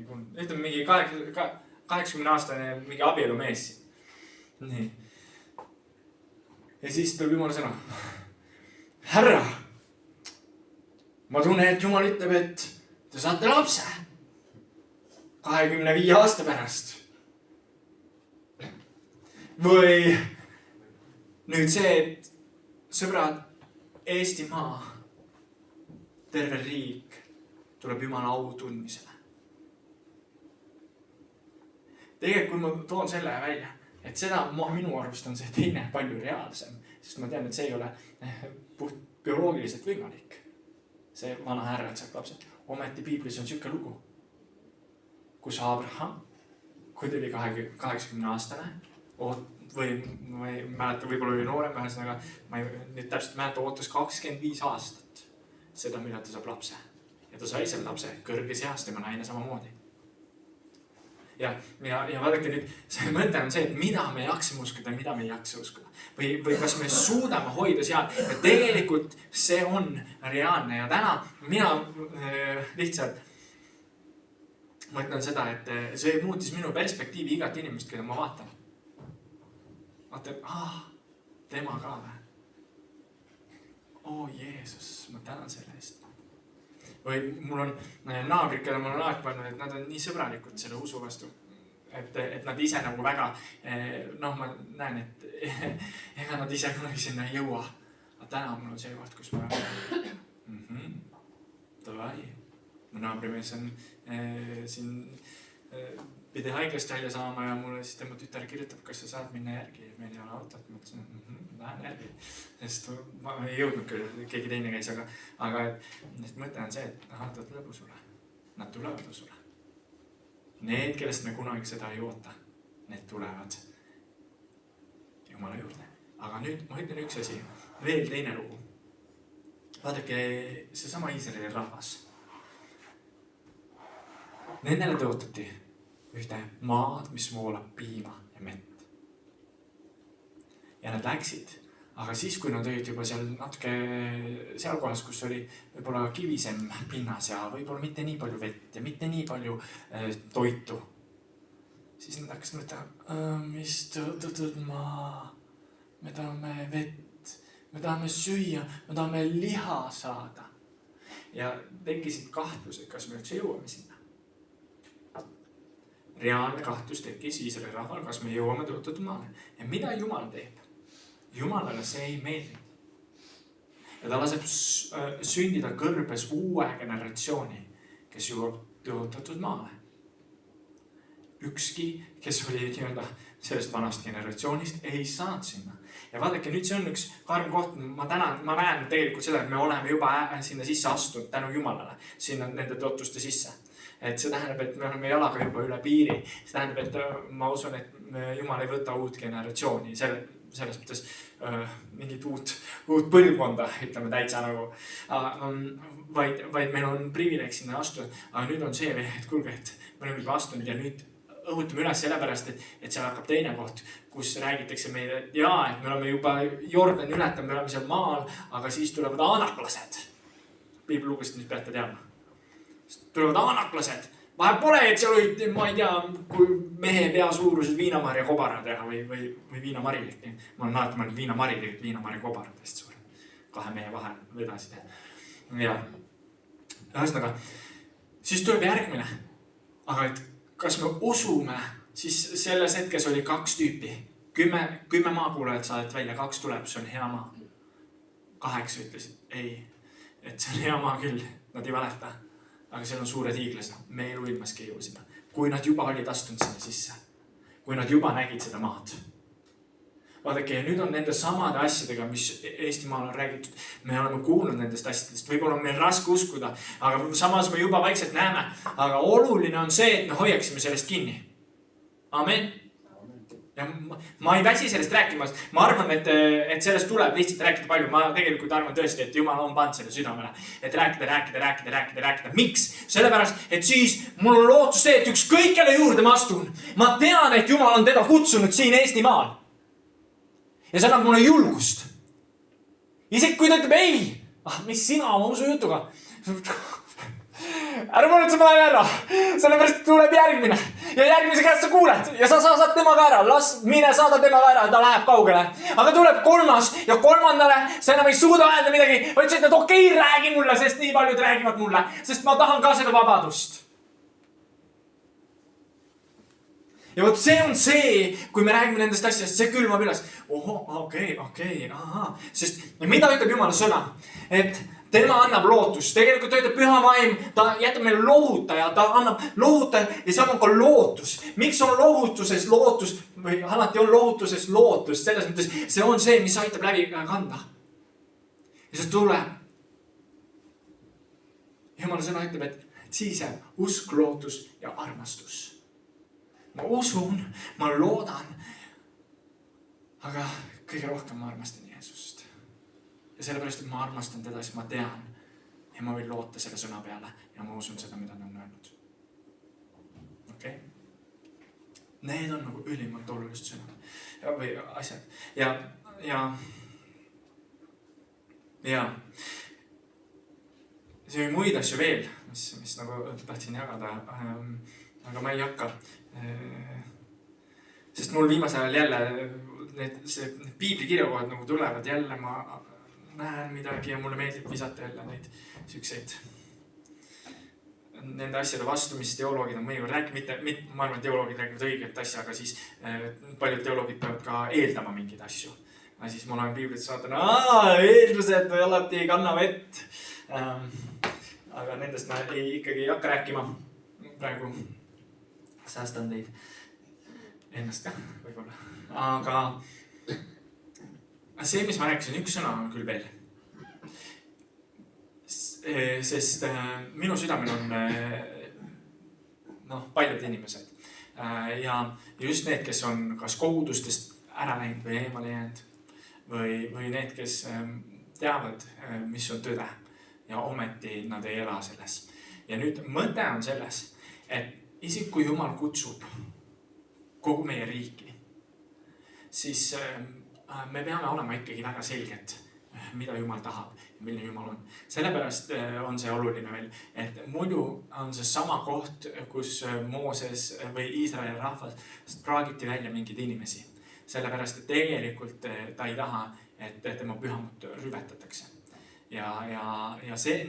Ütleme mingi 80-aastane mingi abielumees. Nii. Ja siis tuleb Jumala sõna. Härra, ma tunnen, et Jumal ütleb, et te saate lapse 25 aasta pärast. Või nüüd see, et sõbrad, Eestimaa, terve riik tuleb Jumala au tundmisele. Tegelikult, kui ma toon selle välja, et seda minu arvust on see teine palju reaalsem, sest ma tean, et see ei ole puht bioloogiliselt võimalik. See vana härra, et saab lapsed. Ometi piiblis on siuke lugu, kus Abraham, kui ta oli 80-aastane, või ma ei mäleta, võib-olla oli noorem, ühesõnaga, ma ei nüüd täpselt mäleta, ootas 25 aastat seda, millal ta saab lapse. Ja ta sai selle lapse kõrges eas, tema naine samamoodi. Ja vaadake nüüd, see mõte on see, et mida me jaksame uskuda ja mida me ei jaksa uskuda. Või kas me suudame hoida seal, et tegelikult see on reaalne. Ja täna mina lihtsalt mõtlen seda, et see muutis minu perspektiivi igat inimest, keda ma vaatan. Vaatan, tema ka või? Jeesus, ma tänan selle eest. Või mul on naabrid, keda mul on alati pannud, et nad on nii sõbralikud selle usu vastu. Et nad ise nagu väga, ma näen, et ega nad ise kunagi sinna ei jõua. Aga täna mul on see koht, kus ma davai. Mu naabrimees on siin pidi haiglast välja saama ja mulle siis tema tütar kirjutab, kas sa saad minna järgi. Meil ei ole autot, mõtlesin, lähen järgi. Sest ma ei jõudnud küll, keegi teine käis, aga mõte on see, et nad tuleb usule. Nad tulevad usule. Need, kellest me kunagi seda ei oota, need tulevad Jumala juurde. Aga nüüd ma ütlen üks asi, veel teine lugu. Vaadake, seesama Iisraeli rahvas. Nendele tõotati ühte maad, mis voolab piima ja mett. Ja nad läksid, aga siis, kui nad olid juba seal natuke seal kohas, kus oli võib-olla kivisem pinnas ja võib-olla mitte nii palju vett ja mitte nii palju toitu, siis nad hakkasid mõtlema, mis tõotatud maa, me tahame vett, me tahame süüa, me tahame liha saada. Ja tekkisid kahtlused, kas me üldse jõuame sinna. Reaalne kahtlus tekkis Iisraeli rahval, kas me jõuame tõotatud maale. Ja mida Jumal teeb? Jumalale see ei meeldi. Ja ta laseb sündida kõrbes uue generatsiooni, kes jõuab tõotatud maale. Ükski, kes oli sellest vanast generatsioonist, ei saanud sinna. Ja vaadake, nüüd see on üks karm koht. Ma näen tegelikult seda, et me oleme juba sinna sisse astunud tänu Jumalale, sinna nende tõotuste sisse. Et see tähendab, et me oleme jalaga juba üle piiri. See tähendab, et ma usun, et Jumal ei võta uut generatsiooni. Selles mõttes mingit uut põlvkonda, ütleme täitsa nagu. Vaid meil on privileeg sinna astuda. Aga nüüd on see, et kuulge, et me oleme juba astunud ja nüüd õhutame üles sellepärast, et seal hakkab teine koht, kus räägitakse meile, et et me oleme juba Jordan ületanud, me oleme seal maal, aga siis tulevad aanaklased. Piiblilugusid nüüd peate teadma. Tulevad aanaklased. Vahe pole, et seal olid, ma ei tea, kui mehe pea suurused viinamarja kobarad teha või viinamari. Ma olen alati mõelnud viinamari, tegelikult viinamarja kobarad hästi suured. 2 mehe vahel vedasid. Ja ühesõnaga, siis tuleb järgmine. Aga et kas me usume, siis selles hetkes oli 2 tüüpi. 10 maakuulajat saadet välja, 2 tuleb, see on hea maa. 8 ütlesid, ei, et see on hea maa küll, nad ei valeta. Aga seal on suured hiiglased, me elu ilmaski jõusime. Kui nad juba olid astunud sinna sisse. Kui nad juba nägid seda maad. Vaadake, ja nüüd on nende samade asjadega, mis Eestimaal on räägitud. Me oleme kuulnud nendest asjadest. Võib-olla on meil raske uskuda, aga samas me juba vaikselt näeme. Aga oluline on see, et me hoiaksime sellest kinni. Amen. Ja ma ei väsi sellest rääkimas. Ma arvan, et sellest tuleb lihtsalt rääkida palju. Ma tegelikult arvan tõesti, et Jumal on pannud selle südamele. Et rääkida. Miks? Sellepärast, et siis mul on lootus see, et ükskõik kelle juurde ma astun. Ma tean, et Jumal on teda kutsunud siin Eestimaal. Ja see annab mulle julgust. Isegi kui ta ütleb ei. Mis sina oma usu jutuga? Ära mõned, sa pane ära. Sellepärast tuleb järgmine. Ja järgmise käest sa kuuled. Ja sa saad temaga ära. Mine saada temaga ära. Ta läheb kaugele. Aga tuleb 3. ja 3. sa enam ei suuda öelda midagi. Vaid sa ütled, et okei, räägi mulle, sest nii paljud räägivad mulle. Sest ma tahan ka seda vabadust. ja vot see on see, kui me räägime nendest asjadest, see külmab üles. Oho, okei, ahaa. Sest mida ütleb Jumala sõna? Et tema annab lootust. Tegelikult ta ütleb Püha Vaim, ta jätab meile lohutaja, ta annab lohutaja ja seal on ka lootus. Miks on lohutuses lootus või alati on lohutuses lootus? Selles mõttes see on see, mis aitab läbi kanda. Ja see tuleb. Jumala sõna ütleb, et siis jääb usk, lootus ja armastus. Ma usun, ma loodan, aga kõige rohkem ma armastan Jeesust. Ja sellepärast, et ma armastan teda, siis ma tean ja ma võin loota selle sõna peale ja ma usun seda, mida ta on öelnud. Okay? Need on nagu ülimalt olulised sõnad või asjad. Ja see on muid asju veel, mis nagu tahtsin jagada, aga ma ei hakka. Sest mul viimasel ajal jälle need piibli kirjakohad nagu tulevad jälle, ma näen midagi ja mulle meeldib visata jälle neid sükseid nende asjade vastu, mis teoloogid on mõnikord rääkinud. Ma arvan, et teoloogid räägivad õiget asja, aga siis paljud teoloogid peavad ka eeldama mingeid asju. Ja siis ma olen piiblit saatan, eeldused alati ei kanna vett. Aga nendest ma ikkagi ei hakka rääkima praegu. Säästan teid ennast ka võib-olla. Aga see, mis ma rääkisin, üks sõna on küll veel. Sest minu südamel on paljud inimesed. Ja just need, kes on kas kogudustest ära läinud või eemale jäänud. Või need, kes teavad, mis on tõde. Ja ometi nad ei ela selles. Ja nüüd mõte on selles, et isegi kui Jumal kutsub kogu meie riiki, siis me peame olema ikkagi väga selged, mida Jumal tahab ja milline Jumal on. Sellepärast on see oluline veel, et muidu on see sama koht, kus Mooses või Iisraeli rahvas praagiti välja mingeid inimesi. Sellepärast, et tegelikult ta ei taha, et tema pühamut rüvetatakse. Ja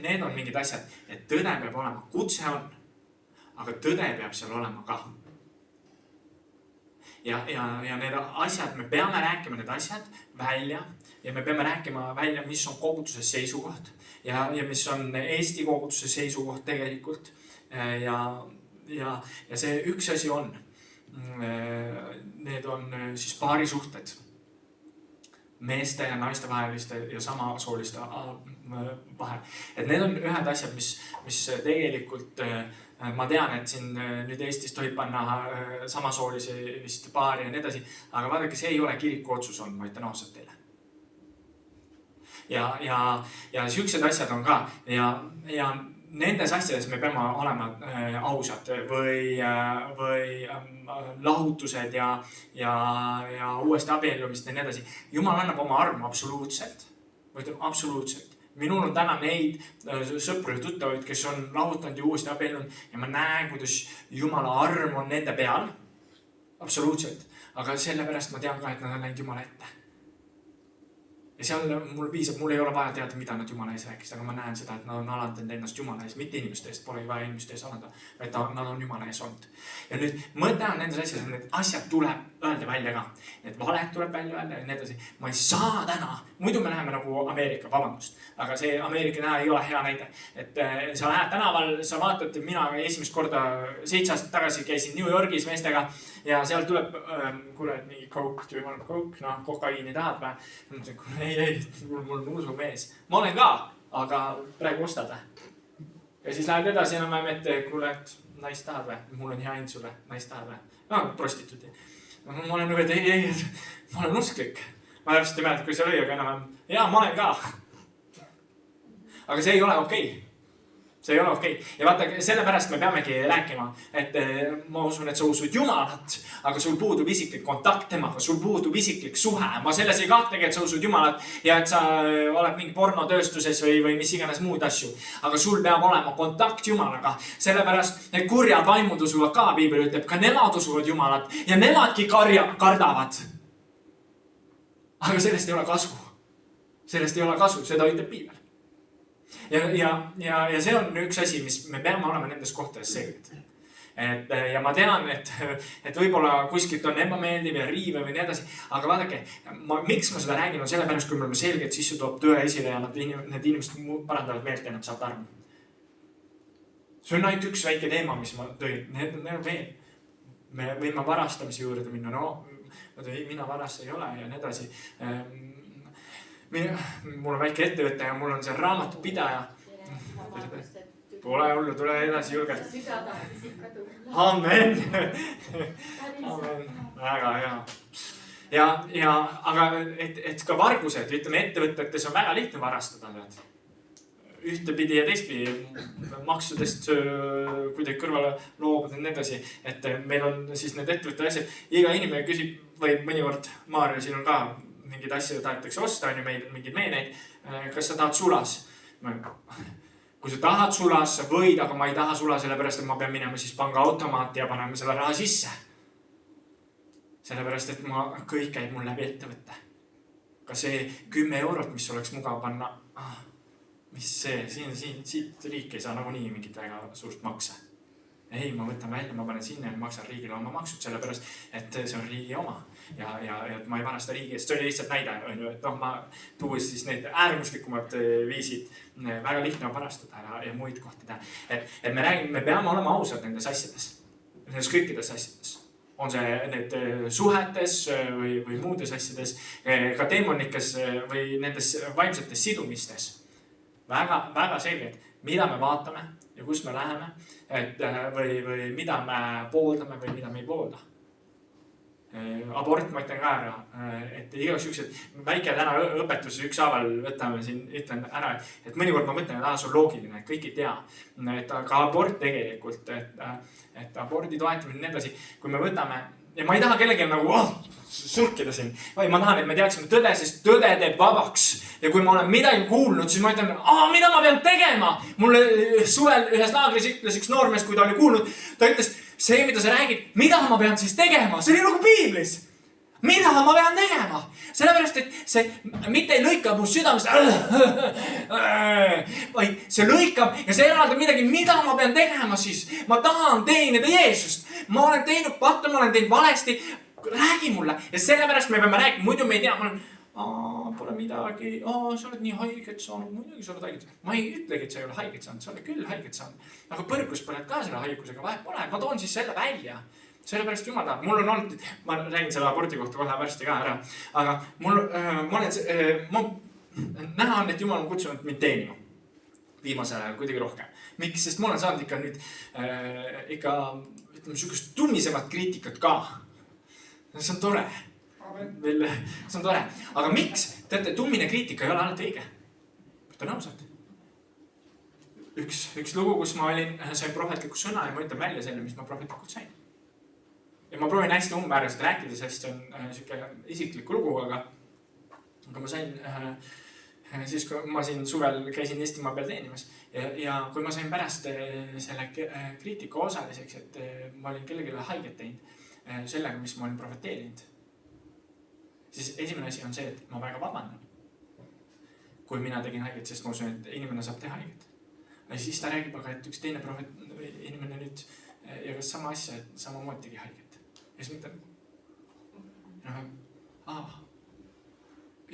need on mingid asjad, et tõde peab olema, kutse on, aga tõde peab seal olema ka. Ja need asjad, me peame rääkima need asjad välja ja me peame rääkima välja, mis on koguduse seisukoht ja mis on Eesti koguduse seisukoht tegelikult. Ja see üks asi on, need on siis paarisuhted. Meeste ja naiste vaheliste ja samasooliste vahel. Et need on ühed asjad, mis tegelikult ma tean, et siin nüüd Eestis tohib panna samasoolist paari ja nii edasi, aga vaadake, see ei ole kiriku otsus on, ma ütlen ausalt teile. Ja siuksed asjad on ka ja nendes asjades me peame olema ausad või lahutused ja uuesti abiellumist ja nii edasi. Jumal annab oma armu absoluutselt. Ma ütlen absoluutselt. Minul on täna neid sõpru ja tuttavaid, kes on lahutanud ja uuesti abiellunud ja ma näen, kuidas Jumala arm on nende peal. Absoluutselt. Aga sellepärast ma tean ka, et nad on läinud Jumala ette. Ja seal mul piisab, mul ei ole vaja teada, mida nad Jumala ees rääkis, aga ma näen seda, et nad on alandanud ennast Jumala ees, mitte inimeste eest, pole vaja inimeste ees alanda, vaid nad on Jumala ees olnud. Ja nüüd mõte on nendes asjades, need asjad tuleb öelda välja ka. Need valed tuleb välja öelda ja nii edasi. Ma ei saa täna, muidu me läheme nagu Ameerika, vabandust, aga see Ameerika näha ei ole hea näide. Et sa lähed tänaval, sa vaatad, mina esimest korda 7 aastat tagasi käisin New Yorgis meestega ja seal tuleb, kuule, mingi coke, do you want coke? No, kokaiini tahad või? Ma mõtlen, ei, mul on usu mees. Ma olen ka, aga praegu ostad või? Ja siis lähed edasi enam ette, kuule, et naist tahad või? Mul on hea ind sulle, naist tahad või? No, prostituudi. Ma olen nagu, et ei, ma olen usklik. Ma täpselt ei mäleta, kui see oli, aga enam, ja ma olen ka. Aga see ei ole okei. See ei ole okei. Ja vaata, sellepärast me peamegi rääkima, et ma usun, et sa usud Jumalat, aga sul puudub isiklik kontakt temaga, sul puudub isiklik suhe. Ma selles ei kahtlegi, et sa usud Jumalat ja et sa oled mingi pornotööstuses või mis iganes muud asju. Aga sul peab olema kontakt Jumalaga. Sellepärast need kurjad vaimud usuvad ka, Piibel ütleb, ka nemad usuvad Jumalat ja nemadki kardavad. Aga sellest ei ole kasu. Sellest ei ole kasu, seda ütleb Piibel. Ja see on üks asi, mis me peame olema nendes kohtades selged. ja ma tean, et võib-olla kuskilt on ebameeldiv ja riive või nii edasi, aga vaadake, miks ma seda räägin, on sellepärast, kui me oleme selgelt sisse toob tõe esile ja need inimesed parandavad meelt ja nad saavad armu. See on ainult üks väike teema, mis ma tõin, need on veel. Me võime varastamise juurde minna, mina varast ei ole ja nii edasi. Mul on väike ettevõte ja mul on seal raamatupidaja. Pole hullu, tule edasi julgelt. Amen. Amen. Väga hea. Aga et ka vargused, ütleme ettevõtetes on väga lihtne varastada. Ühtepidi ja teistpidi maksudest kuidagi kõrvale loobuda ja nii edasi. Et meil on siis need ettevõtte asjad. Iga inimene küsib, või mõnikord Maarja, siin on ka mingid asju tahetakse osta, on ju meil mingid meeneid. Kas sa tahad sulas? Kui sa tahad sulas, sa võid, aga ma ei taha sula sellepärast, et ma pean minema siis pangaautomaati ja panema selle raha sisse. Sellepärast, et kõik käib mul läbi ettevõtte. Ka see 10 eurot, mis oleks mugav panna, mis see, siit riik ei saa nagunii mingit väga suurt makse. Ei, ma võtan välja, ma panen sinna ja maksan riigile oma maksud, sellepärast, et see on riigi oma. Ja et ma ei varasta riigi eest. See oli lihtsalt näide, et ma tuues siis need äärmuslikumad viisid, väga lihtne on varastada ja muid kohti teha. Et me peame olema ausad nendes asjades, nendes kõikides asjades. On see need suhetes või muudes asjades, ka teemonikes või nendes vaimsetes sidumistes. Väga selgelt, mida me vaatame ja kus me läheme, või mida me pooldame või mida me ei poolda. Abort, ma ütlen ka ära, et igaks ükselt väike täna õpetus ükshaaval võtame siin, ütlen ära, et mõnikord ma mõtlen, et see on loogiline, et kõik ei tea. Aga abort tegelikult, et abordi toetamine ja nii edasi, kui me võtame, ja ma ei taha kellegi nagu surkida siin, vaid ma tahan, et me teaksime tõde, sest tõde teeb vabaks. Ja kui ma olen midagi kuulnud, siis ma ütlen, mida ma pean tegema? Mulle suvel ühes laagris ütles üks noormees, kui ta oli kuulnud, ta ütles, see, mida sa räägid, mida ma pean siis tegema? See oli nagu piiblis. Mida ma pean tegema? Sellepärast, et see mitte ei lõika mu südamest, vaid see lõikab ja see eraldab midagi, mida ma pean tegema siis. Ma tahan teenida Jeesust. Ma olen teinud patte, ma olen teinud valesti. Räägi mulle. Ja sellepärast me peame rääkima, muidu me ei tea, pole midagi, sa oled nii haiget saanud, muidugi sa oled haiget saanud. Ma ei ütlegi, et sa ei ole haiget saanud, sa oled küll haiget saanud. Aga põrgus põled ka selle haigusega, vahet pole, ma toon siis selle välja. Sellepärast jumal tahab, mul on olnud, ma räägin selle abordi kohta kohe varsti ka ära, aga ma näha on, et jumal on kutsunud mind teenima viimasel ajal kuidagi rohkem. Miks? Sest mul on saanud ikka nüüd ütleme sükust tumisemat kriitikat ka. See on tore. See on tore. Aga miks? Teate, tummine kriitika ei ole alati õige. Võtta nõusad. Üks lugu, kus ma sain prohvetliku sõna ja ma ütlen välja selle, mis ma prohvetlikult sain. Ja ma proovin hästi umbmääraselt rääkida, sest see on siuke isiklikku lugu, aga ma sain, siis kui ma siin suvel käisin Eestimaa peal teenimas ja kui ma sain pärast selle kriitika osaliseks, et ma olin kellelegi haiget teinud sellega, mis ma olin profeteerinud, siis esimene asi on see, et ma väga vabandan, kui mina tegin haiget, sest ma usun, et inimene saab teha haiget. Ja siis ta räägib, aga et üks teine inimene nüüd ja kas sama asja, et samamoodi tegi haiget. Ja siis mõtlen,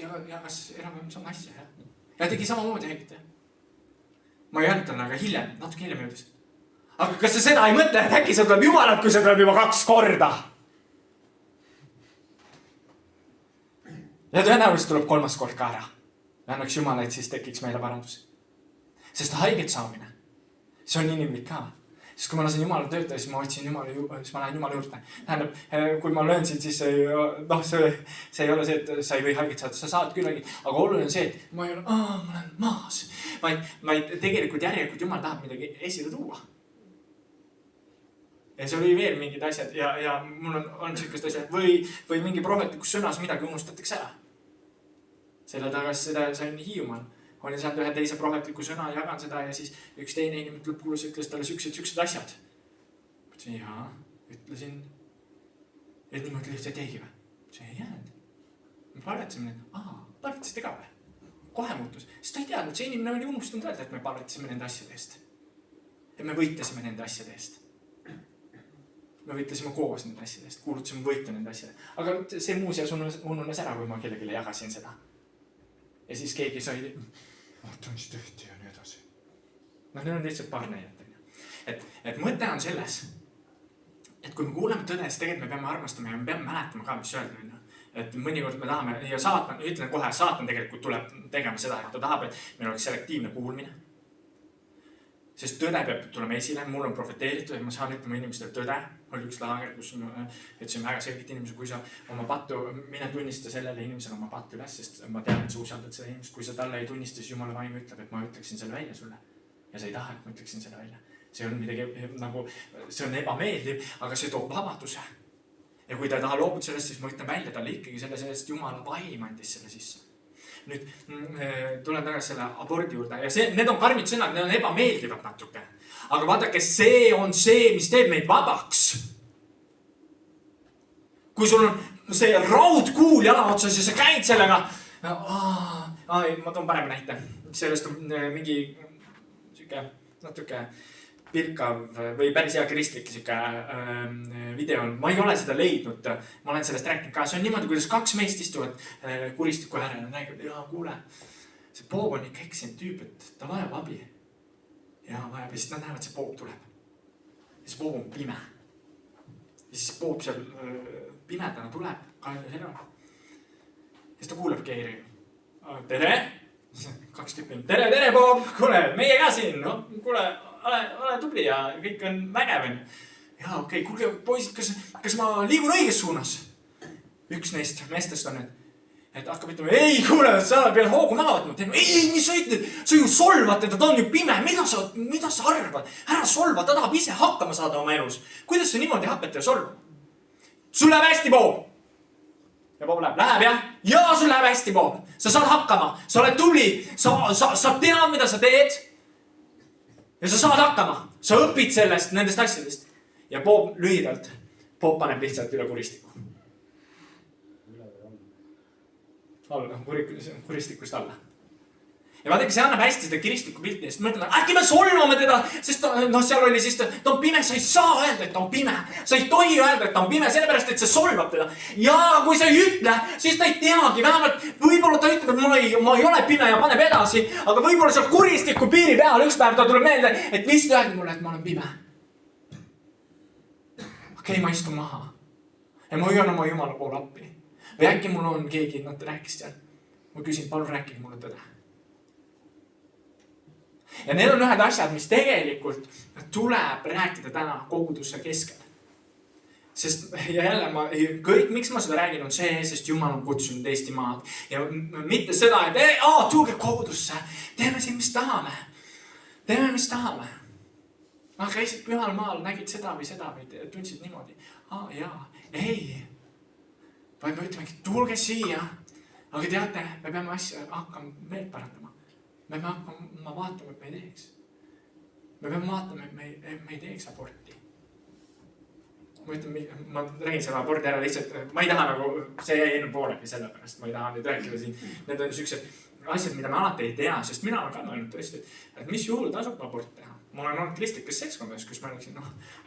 ja kas enam-vähem sama asja, jah? Ja tegi samamoodi haiget, jah? Ma ei öelnud talle, aga hiljem, natuke hiljem jõudis. Aga kas sa seda ei mõtle, et äkki see tuleb jumalalt, kui see tuleb juba 2 korda? Ja tõenäoliselt tuleb 3. kord ka ära. Ja annaks jumala, et siis tekiks meile parandus. Sest haiget saamine, see on inimlik ka. Sest kui ma lasen jumala töötada, siis ma otsin jumala, siis ma lähen jumala juurde. Tähendab, kui ma löön sind, siis see ei ole see, et sa ei või haiget saada, sa saad küll haiget. Aga oluline on see, et ma ei ole, ma olen maas. Vaid tegelikult järjelikult jumal tahab midagi esile tuua. Ja see oli veel mingid asjad ja mul on sellised asjad või mingi prohvetlikus sõnas midagi unustatakse ära. Selle tagasi seda sain Hiiumaal. Olin saanud ühe teise prohvetliku sõna, jagan seda ja siis üks teine inimene lõpukuulus ütles talle süksed asjad. Mõtlesin, jaa, ütlesin. Et niimoodi lihtsalt jäigi või? See ei jäänud. Me palvetasime need, palvetasite ka või? Kohe muutus. Sest ta ei teadnud, see inimene oli unustanud öelda, et me palvetasime nende asjade eest. Ja me võitlesime nende asjade eest. me võitlesime koos nende asjadest, kuulutasime võitu nende asjadest. aga see muuseas ununes ära, kui ma kellelegi jagasin seda. ja siis keegi sai, oota, mis tehti ja nii edasi. Need on lihtsalt paar näidet. Et mõte on selles, et kui me kuuleme tõde, siis tegelikult me peame armastama ja me peame mäletama ka, mis öelda. Et mõnikord me tahame, ja saatan, ütlen kohe, saatan tegelikult tuleb tegema seda, et ta tahab, et meil oleks selektiivne kuulmine. Sest tõde peab tulema esile, mul on profeteeritud, et ma saan ütlema inimestele tõde. Oli üks laager, kus ma ütlesin väga selgelt inimesele, kui sa oma pattu, mine tunnista sellele inimesele oma pattu üles, sest ma tean, et sa usaldad seda inimest. Kui sa talle ei tunnista, siis Jumala vaim ütleb, et ma ütleksin selle välja sulle. Ja sa ei taha, et ma ütleksin selle välja. See on midagi nagu, see on ebameeldiv, aga see toob vabaduse. Ja kui ta ei taha loobuda sellest, siis ma ütlen välja talle ikkagi sellest Jumala vaim andis selle sisse. Nüüd tulen tagasi selle abordi juurde ja need on karmid sõnad, need on ebameeldivad natuke. Aga vaadake, see on see, mis teeb meid vabaks. Kui sul on see raudkuul jala otsas ja sa käid sellega, ma toon parema näite. Sellest on mingi natuke pilkav või päris hea kristlik video on. Ma ei ole seda leidnud, ma olen sellest rääkinud ka. See on niimoodi, kuidas kaks meest istuvad kuristiku äärel ja räägivad, ja kuule, see Bob on ikka eksinud tüüp, et ta vajab abi. Ja vajab, ja siis nad näevad, see Bob tuleb. Ja see Bob on pime. Ja siis Bob seal pimedana tuleb. Ja siis ta kuulab Keiri. Tere! Kaks tüüpi. Tere, Bob! Kuule, meie ka siin. No, kuule, ole tubli ja kõik on vägev. Ja okei, kuulge, poisid, kas ma liigun õiges suunas? Üks neist meestest on, et hakkab ütlema, ei, kuule, sa pead hoogu maha võtma. Ei, mis sa ütled? Sa ju solvad teda, ta on ju pime. Mida sa arvad? Ära solva, ta tahab ise hakkama saada oma elus. Kuidas sa niimoodi hakkad teda solvama? Sul läheb hästi, Bob! Ja Bob läheb, jah? Ja, sul läheb hästi, Bob! Sa saad hakkama, sa oled tubli, sa tead, mida sa teed. Ja sa saad hakkama, sa õpid sellest, nendest asjadest. Ja Bob lühidalt, Bob paneb lihtsalt üle kuristiku. Kuristikust alla. Ja vaadake, see annab hästi seda kiristiku pilti, sest mõtleme, äkki me solvame teda, sest seal oli siis, ta on pime, sa ei saa öelda, et ta on pime. Sa ei tohi öelda, et ta on pime, sellepärast, et see solvab teda. Ja kui sa ei ütle, siis ta ei teagi, vähemalt võib-olla ta ütleb, et ma ei ole pime ja paneb edasi, aga võib-olla seal kuristiku piiri peal üks päev ta tuleb meelde, et vist öeldi mulle, et ma olen pime. Okei, ma istun maha. Ja ma hoian oma Jumala poole appi. Või äkki mul on keegi, nad rääkis seal. Ma küsin, palun rääkige mulle tõde. Ja need on ühed asjad, mis tegelikult tuleb rääkida täna kogudusse keskel. Sest ja jälle kõik, miks ma seda räägin, on see, sest Jumal on kutsunud Eesti maad. Ja mitte seda, et tulge kogudusse, teeme siin, mis tahame. Teeme, mis tahame. Käisid pühal maal, nägid seda või tundsid niimoodi. Jaa, ei. Vaid me ütlemegi, tulge siia. Aga teate, me peame asja hakkama meelt parandama. Me peame hakkama vaatama, et me ei teeks. Me peame vaatama, et me ei teeks aborti. Ma räägin selle abordi ära lihtsalt, ma ei taha see jäi enne poolegi sellepärast, ma ei taha nüüd rääkida siin. Need on sellised asjad, mida me alati ei tea, sest mina olen ka mõelnud tõesti, et mis juhul tasub abort teha. Ma olen olnud kristlikes seltskondades, kus ma oleksin,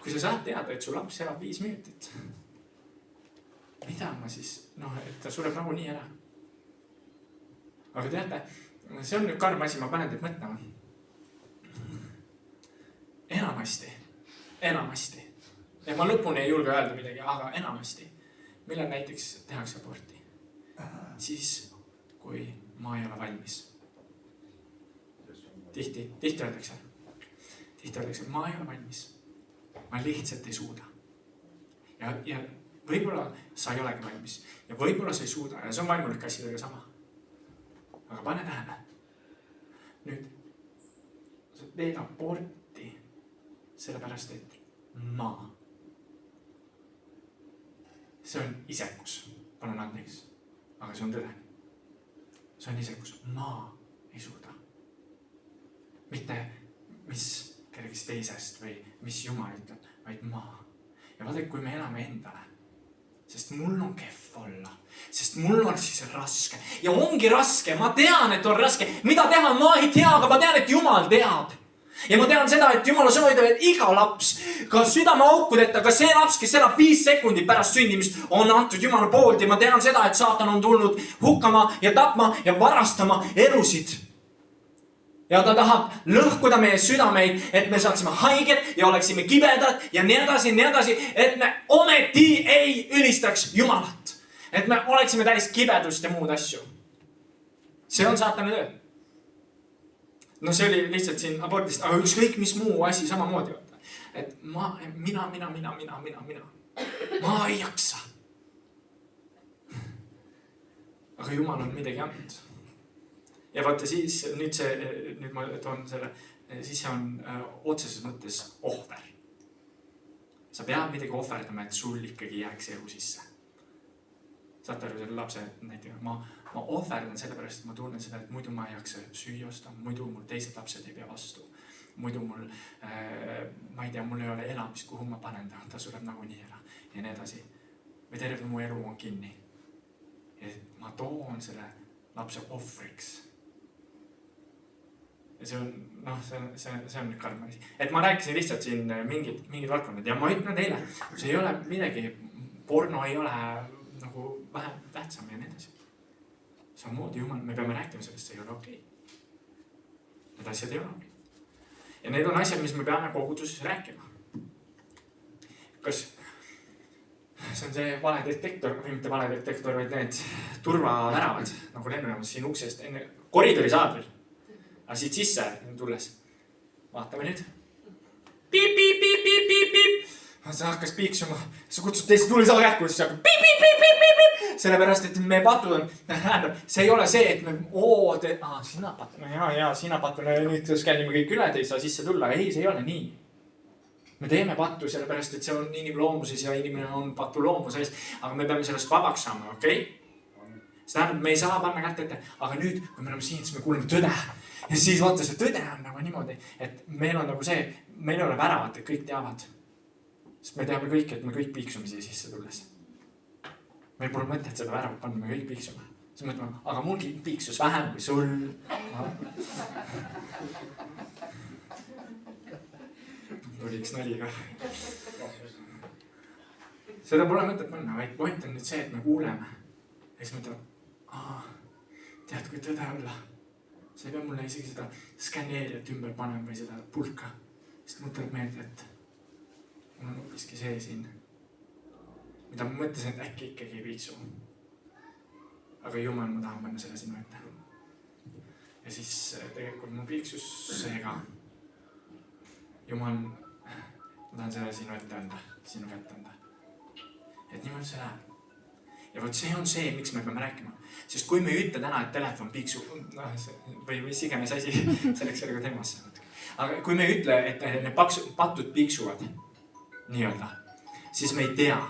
kui sa saad teada, et su laps elab 5 minutit. Mida ma siis, et ta sureb nagunii ära. Aga teate, see on nüüd karm asi, ma panen teid mõtlema. Enamasti. Ja ma lõpuni ei julge öelda midagi, aga enamasti. Millal näiteks tehakse aborti? Siis, kui ma ei ole valmis. Tihti öeldakse, ma ei ole valmis. Ma lihtsalt ei suuda. Ja võib-olla sa ei olegi valmis. Ja võib-olla sa ei suuda. Ja see on vaimulike asjadega sama. Aga pane tähele. Nüüd, sa teed aborti sellepärast, et see on isekus. Palun andeks. Aga see on tõde. See on isekus. Ma ei suuda. Mitte mis kellegist teisest või mis Jumal ütleb, vaid ma. Ja vaadake, kui me elame endale, sest mul on kehv olla, sest mul on siis raske. Ja ongi raske, ma tean, et on raske. Mida teha, ma ei tea, aga ma tean, et Jumal teab. ja ma tean seda, et Jumala sõna ütleb, et iga laps, ka südameaukudeta, ka see laps, kes elab 5 sekundit pärast sündimist, on antud Jumala poolt ja ma tean seda, et saatan on tulnud hukkama ja tapma ja varastama elusid. Ja ta tahab lõhkuda meie südameid, et me saaksime haiged ja oleksime kibedad ja nii edasi, et me ometi ei ülistaks Jumalat. Et me oleksime täis kibedust ja muud asju. See on saatani töö. No see oli lihtsalt siin abortist, aga ükskõik mis muu asi samamoodi. Et mina. Ma ei jaksa. Aga Jumal on midagi andnud. Ja vaata siis, nüüd ma toon selle, siis see on otseses mõttes ohver. Sa pead midagi ohverdama, et sul ikkagi jääks elu sisse. Saate aru selle lapse näitega, ma ohverdan sellepärast, et ma tunnen seda, et muidu ma ei jaksa süüa osta, muidu mul teised lapsed ei pea vastu. Muidu mul, ma ei tea, mul ei ole elamist, kuhu ma panen ta sureb nagunii ära ja nii edasi. Või terve mu elu on kinni. Ja ma toon selle lapse ohvriks. Ja see on, see on nüüd karm asi. Et ma rääkisin lihtsalt siin mingid valdkonnad ja ma ütlen teile, see ei ole midagi, porno ei ole nagu vähem tähtsam ja nii edasi. Samamoodi Jumal, me peame rääkima sellest, see ei ole okei. Need asjad ei ole okei. Ja need on asjad, mis me peame koguduses rääkima. Kas see on see valedetektor, või mitte valedetektor, vaid need turvaväravad, nagu lennujaamas siin uksest, enne koridori saadril. Aga siit sisse tulles. Vaatame nüüd. Piip. See hakkas piiksuma. Sa kutsud teised tulisaga jätku, siis hakkab piip. Sellepärast, et me patud on, see ei ole see, et me, sina patun, sina patun, nüüd skännime kõik üle, te ei saa sisse tulla. Ei, see ei ole nii. Me teeme pattu, sellepärast, et see on inimloomuses ja inimene on patu loomuses, aga me peame sellest vabaks saama, okei? See tähendab, me ei saa panna kätt ette, aga nüüd, kui me oleme siin, siis me kuuleme tõde. Ja siis vaata, see tõde on nagu niimoodi, et meil on nagu see, meil ei ole väravat, et kõik teavad. Sest me teame kõik, et me kõik piiksume siia sisse tulles. Meil pole mõtet seda väravat panna, me kõik piiksume. Siis mõtleme, aga mulgi piiksus vähem kui sul. Tuli üks nali ka. Seda pole mõtet panna, vaid point on nüüd see, et me kuuleme. Ja siis mõtleme, tead, kui tõde olla. Sa ei pea mulle isegi seda skanneerijat ümber panema või seda pulka. Sest mul tuleb meelde, et mul on hoopiski see siin, mida ma mõtlesin, et äkki ikkagi ei piiksu. Aga Jumal, ma tahan panna selle sinu ette. Ja siis tegelikult mul piiksus seega. Jumal, ma tahan selle sinu ette anda, sinu kätte anda. Et niimoodi see läheb. Ja võt see on see, miks me peame rääkima. Sest kui me ei ütle täna, et telefon piiksub, või mis iganes asi, selleks oli ka teemasse. Aga kui me ei ütle, et need patud piiksuvad, nii-öelda, siis me ei tea.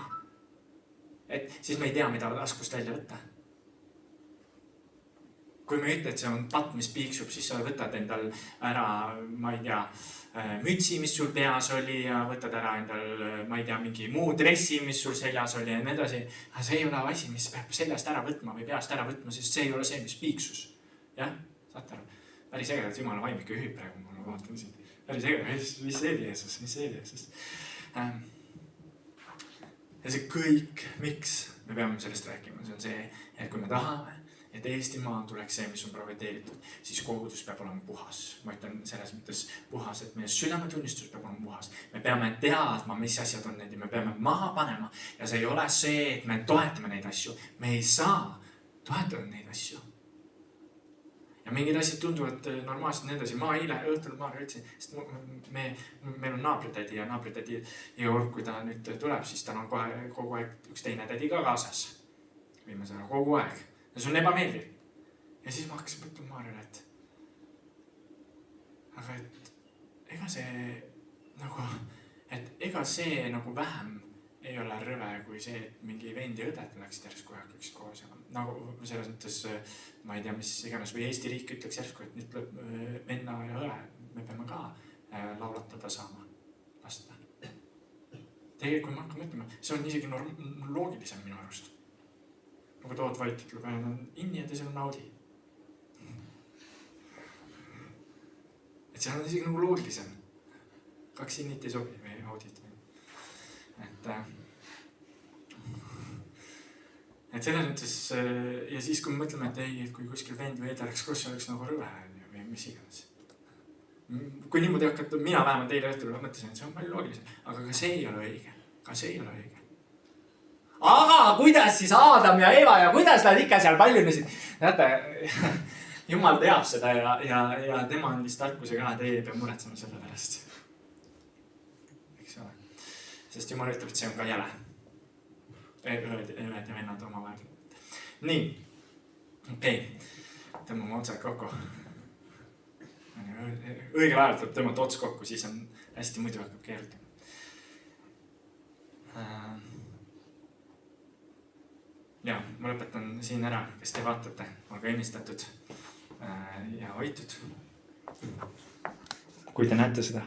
Siis me ei tea, mida taskust välja võtta. Kui me ütle, et see on patt, mis piiksub, siis sa võtad endal ära, ma ei tea, mütsi, mis sul peas oli ja võtad ära endal, ma ei tea, mingi muu dressi, mis sul seljas oli ja nii edasi. Aga see ei ole asi, mis peab seljast ära võtma või peast ära võtma, sest see ei ole see, mis piiksus. Jah, saate aru? Päris äge, et Jumala vaim ikka ühib praegu, ma vaatan siin. Päris äge, mis see oli Jeesus. Ja see kõik, miks me peame sellest rääkima, see on see, et kui me tahame, et Eestimaa tuleks see, mis on profeteeritud, siis kogudus peab olema puhas. Ma ütlen selles mõttes puhas, et meie südametunnistus peab olema puhas. Me peame teadma, mis asjad on need ja me peame maha panema. Ja see ei ole see, et me toetame neid asju. Me ei saa toetada neid asju. Ja mingid asjad tunduvad normaalselt nii edasi. Ma eile õhtul Maarja ütlesin, sest meil on naabritädi ja naabritädi ja kui ta nüüd tuleb, siis tal on kogu aeg üks teine tädi ka kaasas. Viimase ära kogu aeg. Ja see on ebameeldiv. Ja siis ma hakkasin mõtlema Maarjale, aga ega see nagu vähem ei ole rõve kui see, et mingi vendi õded läksid järsku ühekaks koos. Nagu selles mõttes, ma ei tea, mis iganes, või Eesti riik ütleks järsku, et nüüd tuleb venna ja õe. Me peame ka laulatada saama lasta. Tegelikult, kui ma hakkan mõtlema, see on isegi loogilisem minu arust. Nagu tood vait ütleb, et inni ja teisel naudi. Et seal on isegi nagu loogilisem. 2 innit ei sobi või audit. Et selles mõttes ja siis, kui me mõtleme, et ei, et kui kuskil vend või eda läks koos, oleks nagu rõve või mis iganes. Kui niimoodi hakata, mina vähemalt eile õhtul mõtlesin, et see on palju loogilisem, aga ka see ei ole õige. Ka see ei ole õige. Aga kuidas siis Aadam ja Eva ja kuidas nad ikka seal paljunesid? Näete, Jumal teab seda ja tema andis tarkuse ka, teie ei pea muretsema selle pärast. Eks ole. Sest Jumal ütleb, et see on ka jäle. Õed ja vennad omavahel. Nii. Okei. Tõmbame otsad kokku. Õigel ajal tuleb tõmmata ots kokku, siis on hästi, muidu hakkab keerutama. Ja, ma lõpetan siin ära, kes te vaatate, olge õnnistatud ja hoitud. Kui te näete seda